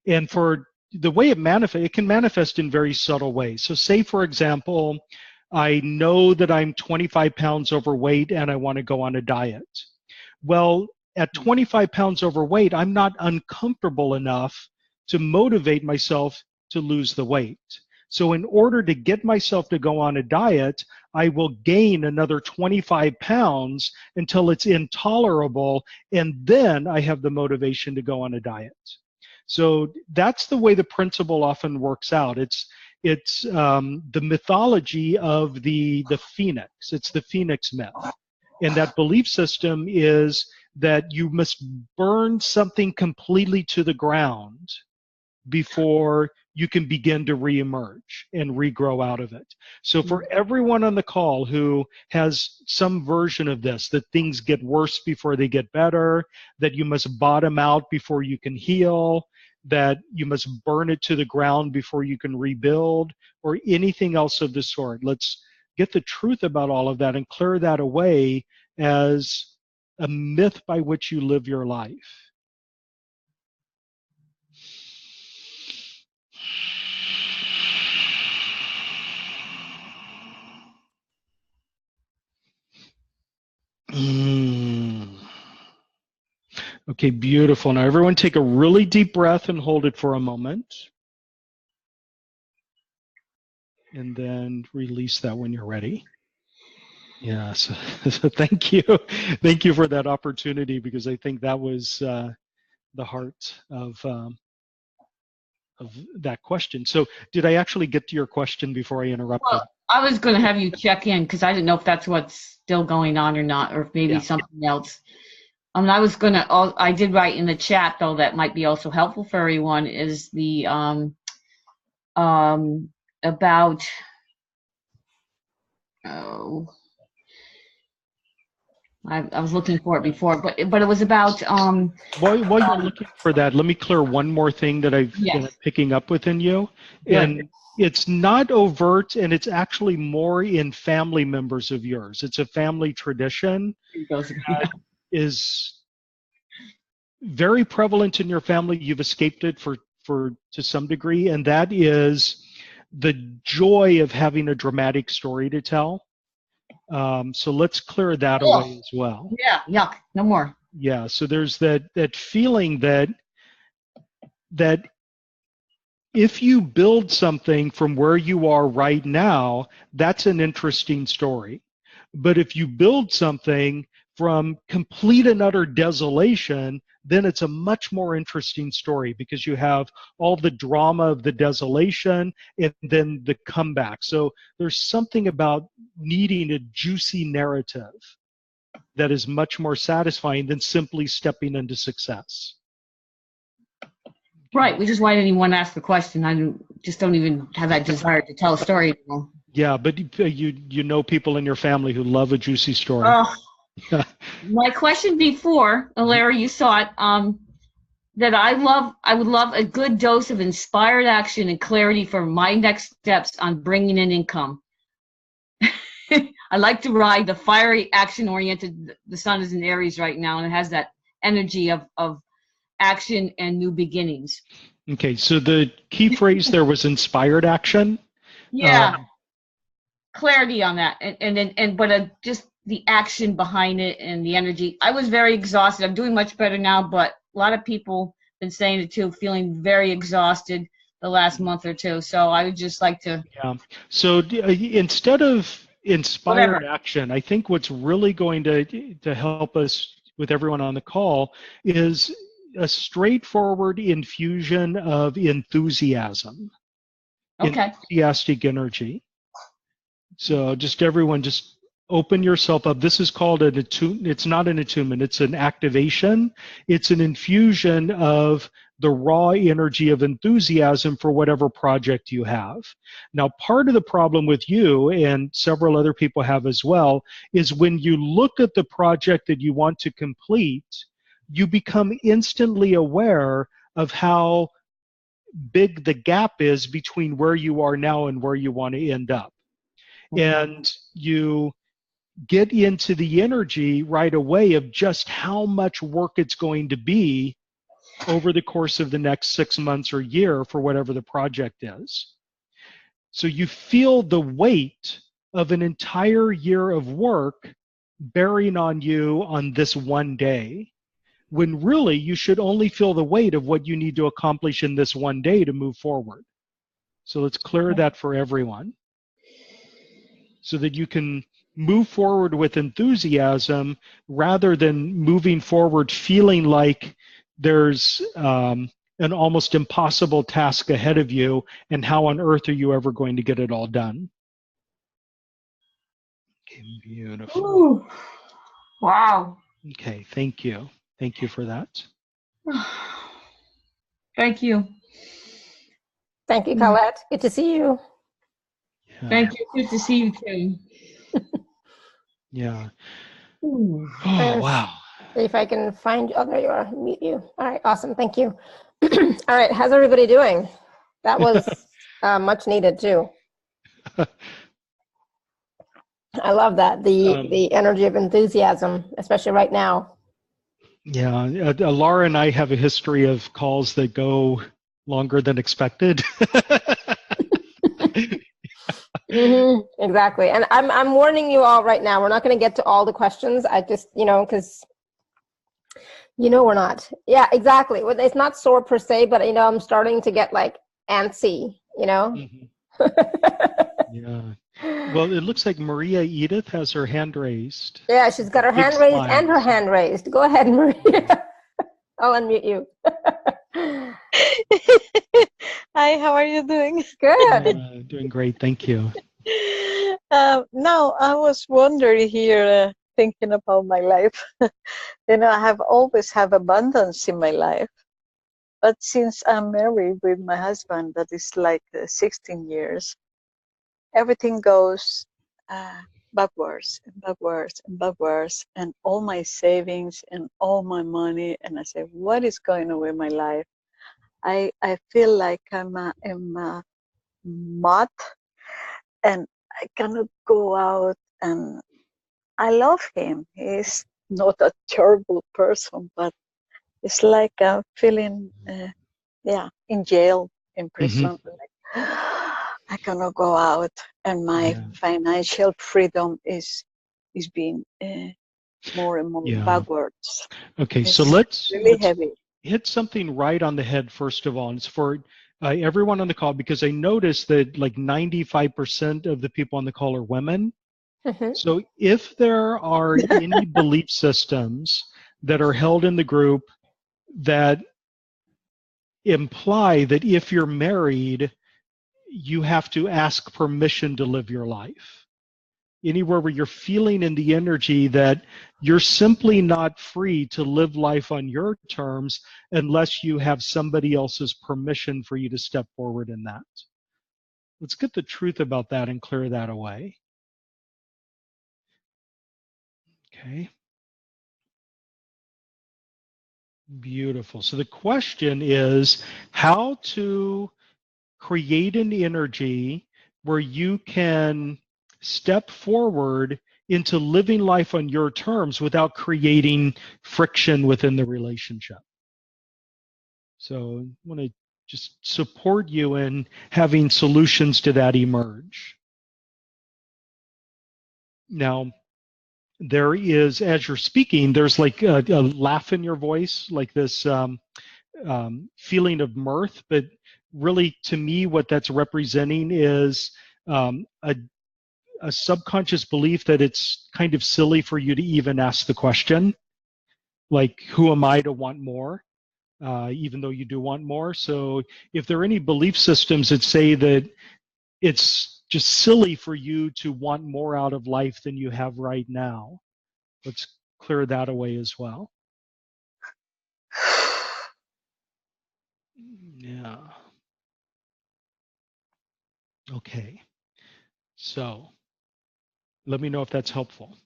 [SPEAKER 2] And for the way it can manifest in very subtle ways. So say, for example, I know that I'm 25 pounds overweight and I want to go on a diet. Well, at 25 pounds overweight, I'm not uncomfortable enough to motivate myself to lose the weight. So in order to get myself to go on a diet, I will gain another 25 pounds until it's intolerable, and then I have the motivation to go on a diet. So that's the way the principle often works out. It's the mythology of the phoenix. It's the phoenix myth. And that belief system is that you must burn something completely to the ground before you can begin to reemerge and regrow out of it. So for everyone on the call who has some version of this, that things get worse before they get better, that you must bottom out before you can heal, that you must burn it to the ground before you can rebuild, or anything else of the sort. Let's get the truth about all of that and clear that away as a myth by which you live your life. Okay, beautiful. Now everyone take a really deep breath and hold it for a moment. And then release that when you're ready. Yeah, so thank you. Thank you for that opportunity, because I think that was the heart of that question. So did I actually get to your question before I interrupted?
[SPEAKER 7] Well, I was going to have you check in, because I didn't know if that's what's still going on or not, or if maybe something else. I did write in the chat, though, that might be also helpful for everyone, is the about I was looking for it before, but it was about
[SPEAKER 2] While you're looking for that, let me clear one more thing that I've been picking up within you. And it's not overt, and it's actually more in family members of yours. It's a family tradition that is very prevalent in your family. You've escaped it to some degree, and that is the joy of having a dramatic story to tell. So let's clear that away as well.
[SPEAKER 7] Yeah, yuck, no more.
[SPEAKER 2] Yeah, so there's that feeling that if you build something from where you are right now, that's an interesting story. But if you build something from complete and utter desolation, then it's a much more interesting story because you have all the drama of the desolation and then the comeback. So there's something about needing a juicy narrative that is much more satisfying than simply stepping into success.
[SPEAKER 7] Right, which is why I didn't even want to ask the question. I just don't even have that desire to tell a story anymore.
[SPEAKER 2] Yeah, but you know people in your family who love a juicy story.
[SPEAKER 7] My question before, Larry, you saw it, that I would love a good dose of inspired action and clarity for my next steps on bringing in income. I like to ride the fiery, action-oriented. The sun is in Aries right now, and it has that energy of action and new beginnings.
[SPEAKER 2] Okay, so the key phrase there was inspired action.
[SPEAKER 7] Yeah, clarity on that, but just the action behind it and the energy. I was very exhausted. I'm doing much better now, but a lot of people have been saying it too, feeling very exhausted the last month or two. So I would just like to.
[SPEAKER 2] Yeah. So instead of inspired action, I think what's really going to help us with everyone on the call is a straightforward infusion of enthusiasm, enthusiastic energy. So just everyone, just open yourself up. This is called an attunement. It's not an attunement. It's an activation. It's an infusion of the raw energy of enthusiasm for whatever project you have. Now, part of the problem with you and several other people have as well is when you look at the project that you want to complete, you become instantly aware of how big the gap is between where you are now and where you want to end up. And you get into the energy right away of just how much work it's going to be over the course of the next 6 months or year for whatever the project is. So you feel the weight of an entire year of work bearing on you on this one day, when really you should only feel the weight of what you need to accomplish in this one day to move forward. So let's clear that for everyone so that you can move forward with enthusiasm rather than moving forward feeling like there's an almost impossible task ahead of you, and how on earth are you ever going to get it all done? Okay, beautiful.
[SPEAKER 7] Ooh. Wow.
[SPEAKER 2] Okay, thank you. Thank you for that.
[SPEAKER 7] Thank you.
[SPEAKER 1] Thank you, Colette. Good to see you.
[SPEAKER 2] Yeah.
[SPEAKER 7] Thank you. Good to see you too.
[SPEAKER 2] Yeah.
[SPEAKER 7] Ooh.
[SPEAKER 2] Oh, wow.
[SPEAKER 1] See if I can find you. Oh, there you are. Mute you. All right, awesome. Thank you. All right, how's everybody doing? That was much needed too. I love that, the energy of enthusiasm, especially right now.
[SPEAKER 2] Yeah, Laura and I have a history of calls that go longer than expected.
[SPEAKER 1] Exactly, and I'm warning you all right now. We're not going to get to all the questions. I just, because we're not. Yeah, exactly. It's not sore per se, but I'm starting to get like antsy.
[SPEAKER 2] Mm-hmm. Yeah. Well, it looks like Maria Edith has her hand raised.
[SPEAKER 1] Yeah, she's got her hand raised and her hand raised. Go ahead, Maria. I'll unmute you.
[SPEAKER 8] Hi, how are you doing?
[SPEAKER 1] Good.
[SPEAKER 2] Doing great, thank you.
[SPEAKER 8] Now, I was wondering here, thinking about my life. I have always have abundance in my life. But since I'm married with my husband, that is like 16 years, everything goes backwards and backwards and backwards, and all my savings and all my money. And I say, what is going on with my life? I feel like I'm in a mud, and I cannot go out. And I love him. He's not a terrible person, but it's like I'm feeling, in jail, in prison.
[SPEAKER 2] Mm-hmm.
[SPEAKER 8] I cannot go out, and my
[SPEAKER 2] Yeah.
[SPEAKER 8] financial freedom is being more and more
[SPEAKER 2] Yeah.
[SPEAKER 8] backwards.
[SPEAKER 2] Okay, so
[SPEAKER 8] It's
[SPEAKER 2] let's
[SPEAKER 8] really heavy.
[SPEAKER 2] hit something right on the head first of all. And it's for everyone on the call, because I noticed that like 95% of the people on the call are women.
[SPEAKER 1] Mhm.
[SPEAKER 2] So if there are any belief systems that are held in the group that imply that if you're married, you have to ask permission to live your life. Anywhere where you're feeling in the energy that you're simply not free to live life on your terms unless you have somebody else's permission for you to step forward in that. Let's get the truth about that and clear that away. Okay. Beautiful. So the question is how to create an energy where you can step forward into living life on your terms without creating friction within the relationship. So I want to just support you in having solutions to that emerge. Now, there is, as you're speaking, there's like a laugh in your voice, like this feeling of mirth, but really to me what that's representing is a subconscious belief that it's kind of silly for you to even ask the question, like, who am I to want more, even though you do want more. So if there are any belief systems that say that it's just silly for you to want more out of life than you have right now, let's clear that away as well. Yeah. Okay. So let me know if that's helpful.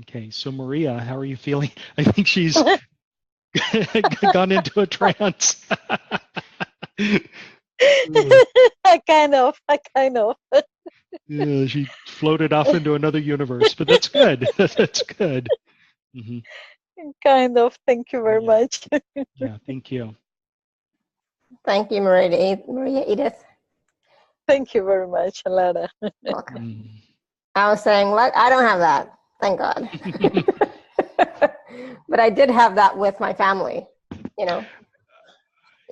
[SPEAKER 2] Okay, so Maria, how are you feeling? I think she's gone into a trance.
[SPEAKER 8] I kind of.
[SPEAKER 2] Yeah, she floated off into another universe, but that's good. That's good. Mm-hmm.
[SPEAKER 8] Kind of. Thank you very much.
[SPEAKER 2] Yeah, thank you.
[SPEAKER 1] Thank you, Maria Edith.
[SPEAKER 8] Thank you very much, Alana.
[SPEAKER 1] Welcome.
[SPEAKER 2] Mm.
[SPEAKER 1] I was saying, like, I don't have that. Thank God. But I did have that with my family, you know.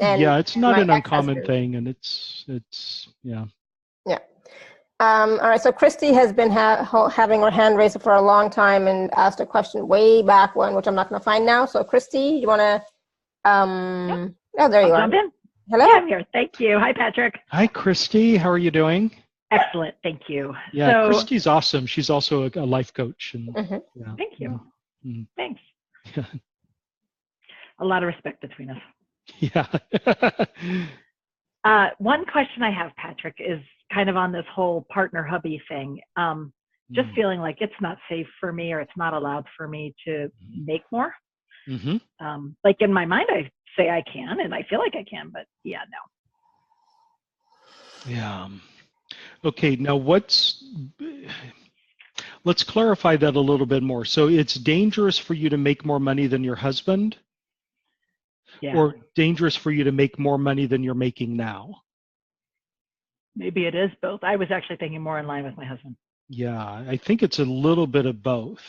[SPEAKER 1] And
[SPEAKER 2] yeah, it's not
[SPEAKER 1] my
[SPEAKER 2] an uncommon
[SPEAKER 1] ex-husband.
[SPEAKER 2] thing, and yeah.
[SPEAKER 1] Yeah. All right. So Christy has been having her hand raised for a long time and asked a question way back when, which I'm not going to find now. So Christy, you want to?
[SPEAKER 9] Yep.
[SPEAKER 1] Oh, there you are.
[SPEAKER 9] Jump in.
[SPEAKER 1] Hello.
[SPEAKER 9] Yeah, I'm here. Thank you. Hi, Patrick.
[SPEAKER 2] Hi, Christy. How are you doing?
[SPEAKER 9] Excellent. Thank you.
[SPEAKER 2] Yeah,
[SPEAKER 9] So,
[SPEAKER 2] Christy's awesome. She's also a life coach. And yeah.
[SPEAKER 9] Thank you.
[SPEAKER 2] Mm-hmm.
[SPEAKER 9] Thanks. A lot of respect between us.
[SPEAKER 2] Yeah.
[SPEAKER 9] One question I have, Patrick, is kind of on this whole partner hubby thing. Just feeling like it's not safe for me or it's not allowed for me to make more.
[SPEAKER 2] Mm-hmm.
[SPEAKER 9] Like in my mind, I say I can and I feel like I can, but yeah, no.
[SPEAKER 2] Yeah. Okay, now let's clarify that a little bit more. So it's dangerous for you to make more money than your husband?
[SPEAKER 9] Yeah.
[SPEAKER 2] Or dangerous for you to make more money than you're making now?
[SPEAKER 9] Maybe it is both. I was actually thinking more in line with my husband.
[SPEAKER 2] Yeah, I think it's a little bit of both.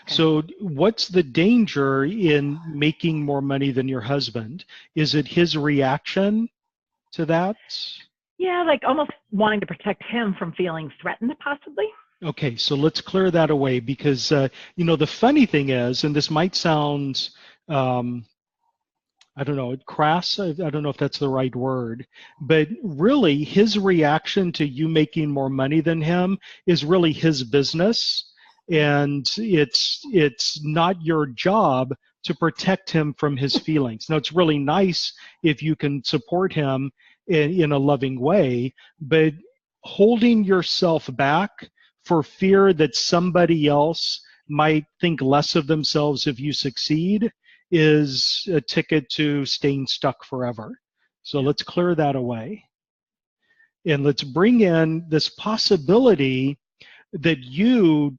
[SPEAKER 9] Okay.
[SPEAKER 2] So what's the danger in making more money than your husband? Is it his reaction to that?
[SPEAKER 9] Yeah, like almost wanting to protect him from feeling threatened, possibly.
[SPEAKER 2] Okay, so let's clear that away because, the funny thing is, and this might sound, I don't know, crass, I don't know if that's the right word, but really his reaction to you making more money than him is really his business. And it's not your job to protect him from his feelings. Now, it's really nice if you can support him in a loving way, but holding yourself back for fear that somebody else might think less of themselves if you succeed is a ticket to staying stuck forever. So let's clear that away. And let's bring in this possibility that you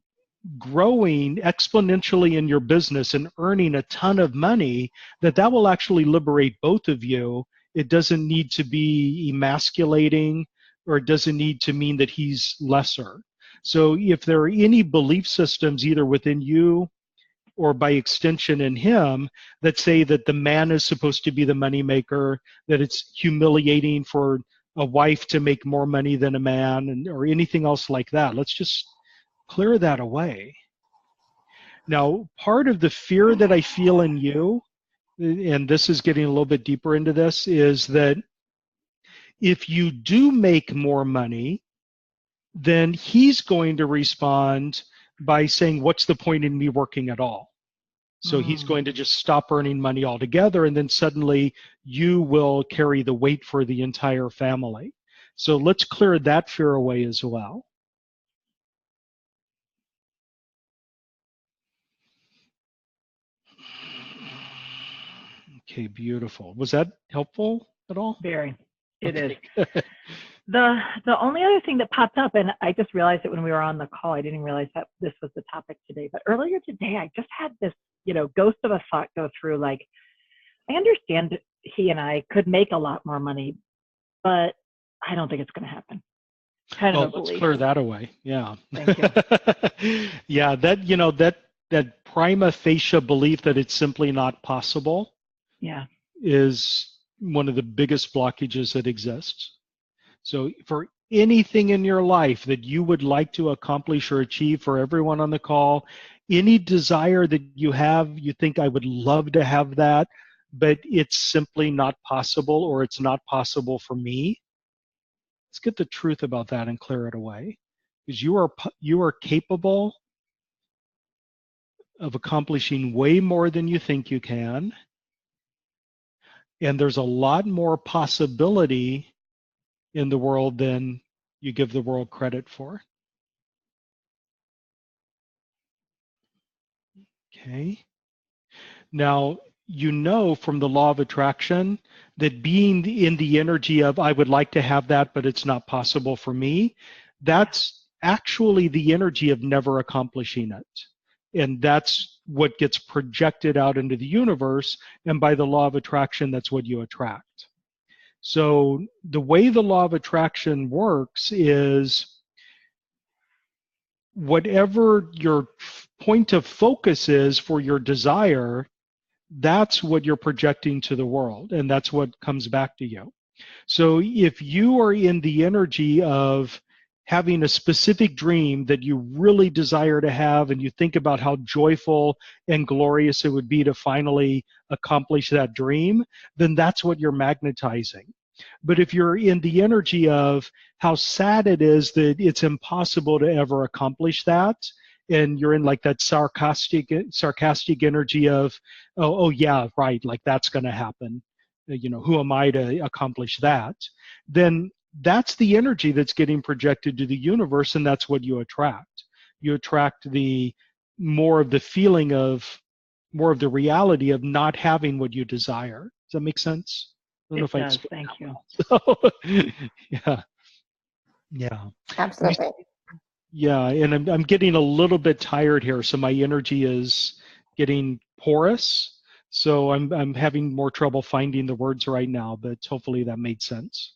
[SPEAKER 2] growing exponentially in your business and earning a ton of money, that will actually liberate both of you. It doesn't need to be emasculating, or it doesn't need to mean that he's lesser. So if there are any belief systems either within you or by extension in him that say that the man is supposed to be the moneymaker, that it's humiliating for a wife to make more money than a man, and or anything else like that, let's just clear that away. Now, part of the fear that I feel in you, and this is getting a little bit deeper into this, is that if you do make more money, then he's going to respond by saying, what's the point in me working at all? So he's going to just stop earning money altogether, and then suddenly you will carry the weight for the entire family. So let's clear that fear away as well. Okay, beautiful. Was that helpful at all?
[SPEAKER 9] Very. It
[SPEAKER 2] Okay.
[SPEAKER 9] is. The only other thing that popped up, and I just realized it when we were on the call, I didn't realize that this was the topic today, but earlier today, I just had this, ghost of a thought go through, like, I understand he and I could make a lot more money, but I don't think it's going to happen. Kind of a
[SPEAKER 2] Let's
[SPEAKER 9] belief.
[SPEAKER 2] clear that away. Yeah.
[SPEAKER 9] Thank you.
[SPEAKER 2] Yeah, that prima facie belief that it's simply not possible
[SPEAKER 9] Yeah.
[SPEAKER 2] is one of the biggest blockages that exists. So for anything in your life that you would like to accomplish or achieve, for everyone on the call, any desire that you have, you think, I would love to have that, but it's simply not possible, or it's not possible for me. Let's get the truth about that and clear it away, because you are capable of accomplishing way more than you think you can, and there's a lot more possibility in the world than you give the world credit for. Okay. Now, you know from the law of attraction that being in the energy of, I would like to have that, but it's not possible for me, that's actually the energy of never accomplishing it. And that's what gets projected out into the universe. And by the law of attraction, that's what you attract. So the way the law of attraction works is, whatever your point of focus is for your desire, that's what you're projecting to the world, and that's what comes back to you. So if you are in the energy of having a specific dream that you really desire to have, and you think about how joyful and glorious it would be to finally accomplish that dream, then that's what you're magnetizing. But if you're in the energy of how sad it is that it's impossible to ever accomplish that, and you're in like that sarcastic energy of, oh yeah, right, like that's going to happen, who am I to accomplish that, then that's the energy that's getting projected to the universe, and that's what you attract. You attract more of the feeling of, more of the reality of not having what you desire. Does that make sense? I don't know if
[SPEAKER 9] It does. Thank you.
[SPEAKER 2] Yeah.
[SPEAKER 1] Absolutely.
[SPEAKER 2] Yeah, and I'm getting a little bit tired here, so my energy is getting porous. So I'm having more trouble finding the words right now, but hopefully that made sense.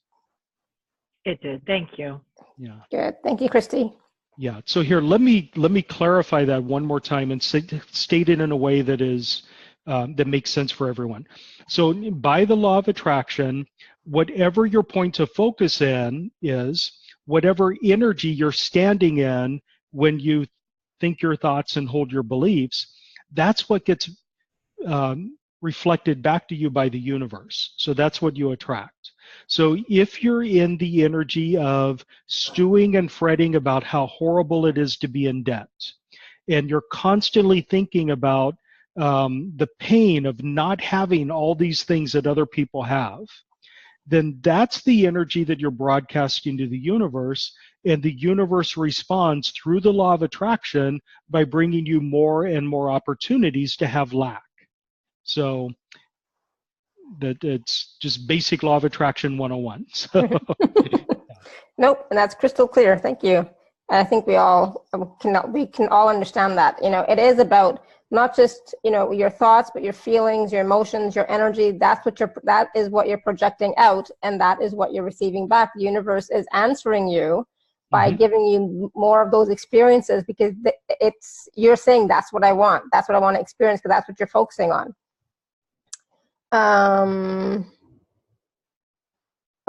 [SPEAKER 9] It did. Thank you.
[SPEAKER 2] Yeah.
[SPEAKER 1] Good. Thank you, Christy.
[SPEAKER 2] Yeah. So here, let me clarify that one more time and state it in a way that is that makes sense for everyone. So by the law of attraction, whatever your point of focus in is, whatever energy you're standing in when you think your thoughts and hold your beliefs, that's what gets reflected back to you by the universe. So that's what you attract. So if you're in the energy of stewing and fretting about how horrible it is to be in debt, and you're constantly thinking about the pain of not having all these things that other people have, then that's the energy that you're broadcasting to the universe, and the universe responds through the law of attraction by bringing you more and more opportunities to have lack. So that it's just basic law of attraction 101. So
[SPEAKER 1] Nope, and that's crystal clear. Thank you. I think we can all understand that. It is about not just, your thoughts, but your feelings, your emotions, your energy. That is what you're projecting out, and that is what you're receiving back. The universe is answering you by giving you more of those experiences, because you're saying that's what I want. That's what I want to experience, because that's what you're focusing on.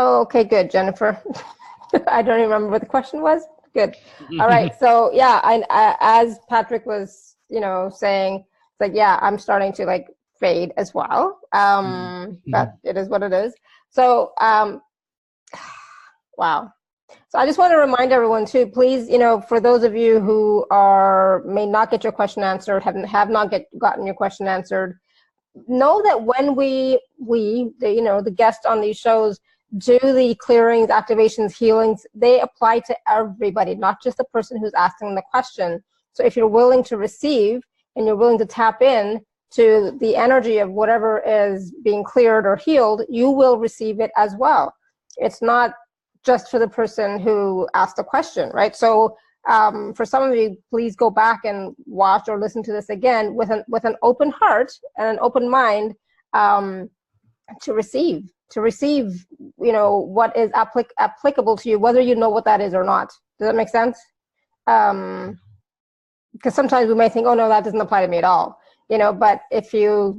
[SPEAKER 1] Oh, okay, good, Jennifer. I don't even remember what the question was. Good. All right. So yeah, as Patrick was, saying, it's like, yeah, I'm starting to like fade as well. But it is what it is. So, wow. So I just want to remind everyone too, please, for those of you who may not get your question answered, have not gotten your question answered, know that when the guests on these shows do the clearings, activations, healings, they apply to everybody, not just the person who's asking the question. So if you're willing to receive and you're willing to tap in to the energy of whatever is being cleared or healed, you will receive it as well. It's not just for the person who asked the question, right? So for some of you, please go back and watch or listen to this again with an open heart and an open mind to receive, what is applicable to you, whether you know what that is or not. Does that make sense? Because sometimes we may think, oh no, that doesn't apply to me at all. But if you,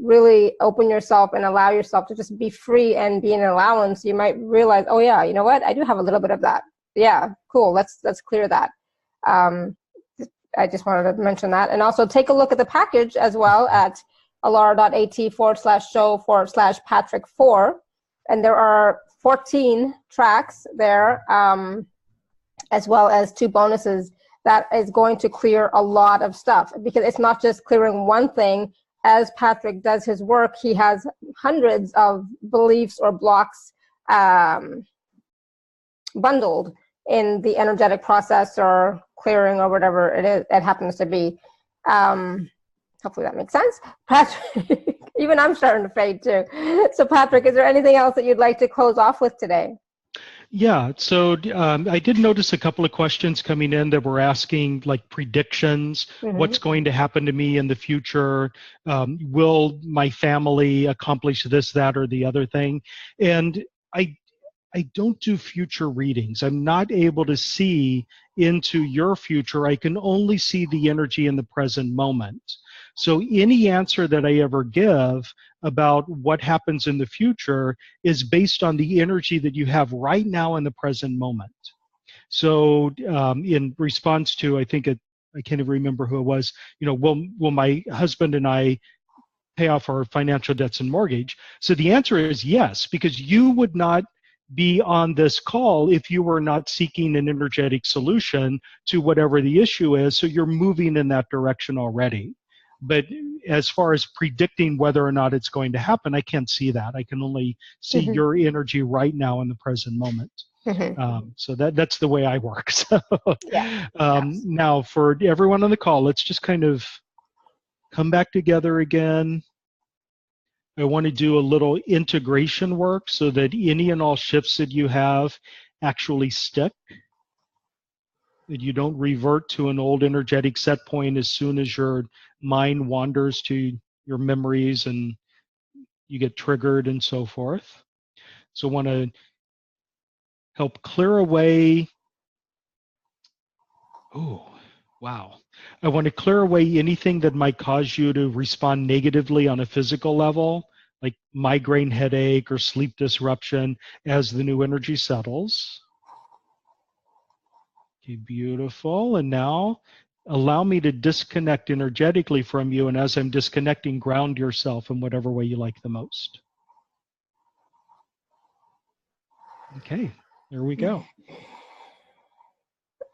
[SPEAKER 1] really open yourself and allow yourself to just be free and be an allowance, you might realize, oh yeah, you know what? I do have a little bit of that. Yeah, cool. Let's clear that. I just wanted to mention that. And also take a look at the package as well at alara.at/show/Patrick4. And there are 14 tracks there, as well as 2 bonuses that is going to clear a lot of stuff, because it's not just clearing one thing. As Patrick does his work, he has hundreds of beliefs or blocks bundled in the energetic process or clearing or whatever it happens to be. Hopefully that makes sense. Patrick, even I'm starting to fade too. So Patrick, is there anything else that you'd like to close off with today?
[SPEAKER 2] Yeah, so I did notice a couple of questions coming in that were asking like predictions, what's going to happen to me in the future, will my family accomplish this, that, or the other thing? And I don't do future readings. I'm not able to see into your future. I can only see the energy in the present moment. So any answer that I ever give about what happens in the future is based on the energy that you have right now in the present moment. So in response to, I can't even remember who it was, will my husband and I pay off our financial debts and mortgage? So the answer is yes, because you would not be on this call if you were not seeking an energetic solution to whatever the issue is. So you're moving in that direction already. But as far as predicting whether or not it's going to happen, I can't see that. I can only see your energy right now in the present moment. So that's the way I work. So now for everyone on the call, let's just kind of come back together again. I want to do a little integration work so that any and all shifts that you have actually stick, that you don't revert to an old energetic set point as soon as your mind wanders to your memories and you get triggered and so forth. So I want to help clear away. Oh, wow. I want to clear away anything that might cause you to respond negatively on a physical level, like migraine headache or sleep disruption, as the new energy settles. Okay, beautiful. And now allow me to disconnect energetically from you. And as I'm disconnecting, ground yourself in whatever way you like the most. Okay, there we go.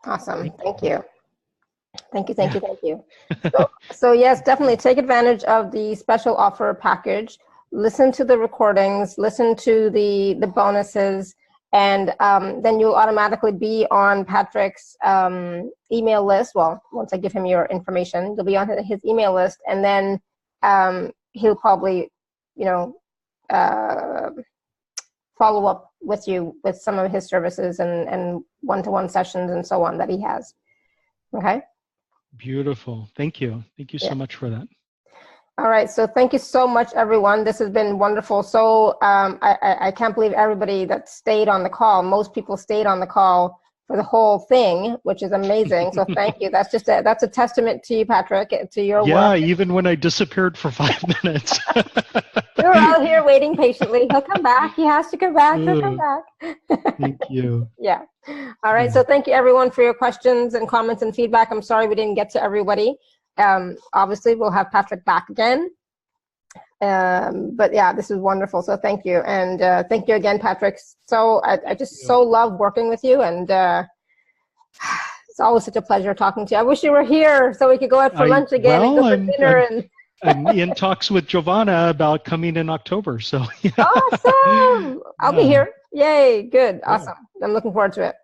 [SPEAKER 1] Awesome. Thank you. Thank you. So yes, definitely take advantage of the special offer package. Listen to the recordings, listen to the bonuses, and then you'll automatically be on Patrick's email list. Well, once I give him your information, you'll be on his email list, and then he'll probably, follow up with you with some of his services and one-to-one sessions and so on that he has. Okay.
[SPEAKER 2] Beautiful. Thank you. Thank you so
[SPEAKER 1] Yeah.
[SPEAKER 2] much for that.
[SPEAKER 1] All right. So thank you so much, everyone. This has been wonderful. So I can't believe everybody that stayed on the call. Most people stayed on the call for the whole thing, which is amazing. So thank you. That's just that's a testament to you, Patrick, to your work.
[SPEAKER 2] Yeah, even when I disappeared for 5 minutes.
[SPEAKER 1] We were out here waiting patiently. He'll come back. He has to come back. He'll come back.
[SPEAKER 2] Thank you.
[SPEAKER 1] Yeah. All right. So thank you, everyone, for your questions and comments and feedback. I'm sorry we didn't get to everybody. Obviously, we'll have Patrick back again. But yeah, this is wonderful. So thank you. And thank you again, Patrick. So I just so love working with you. And it's always such a pleasure talking to you. I wish you were here so we could go out for lunch again and go for dinner.
[SPEAKER 2] I'm in talks with Giovanna about coming in October. So yeah.
[SPEAKER 1] Awesome. I'll be here. Yay. Good. Awesome. I'm looking forward to it.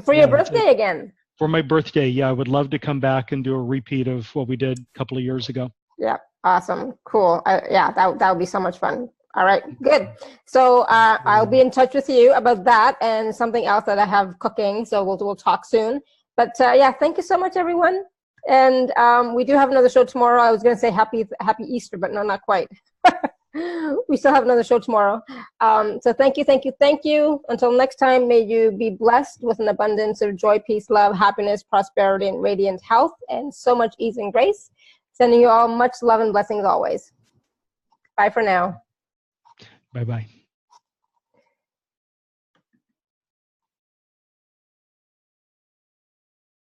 [SPEAKER 1] For your birthday again. For
[SPEAKER 2] my birthday. Yeah. I would love to come back and do a repeat of what we did a couple of years ago.
[SPEAKER 1] Yeah. Awesome. Cool. Yeah, that would be so much fun. All right. Good. So I'll be in touch with you about that and something else that I have cooking. So we'll talk soon. But yeah, thank you so much, everyone. And we do have another show tomorrow. I was going to say happy Easter, but no, not quite. We still have another show tomorrow. So thank you. Until next time, may you be blessed with an abundance of joy, peace, love, happiness, prosperity, and radiant health, and so much ease and grace. Sending you all much love and blessings always. Bye for now.
[SPEAKER 2] Bye-bye.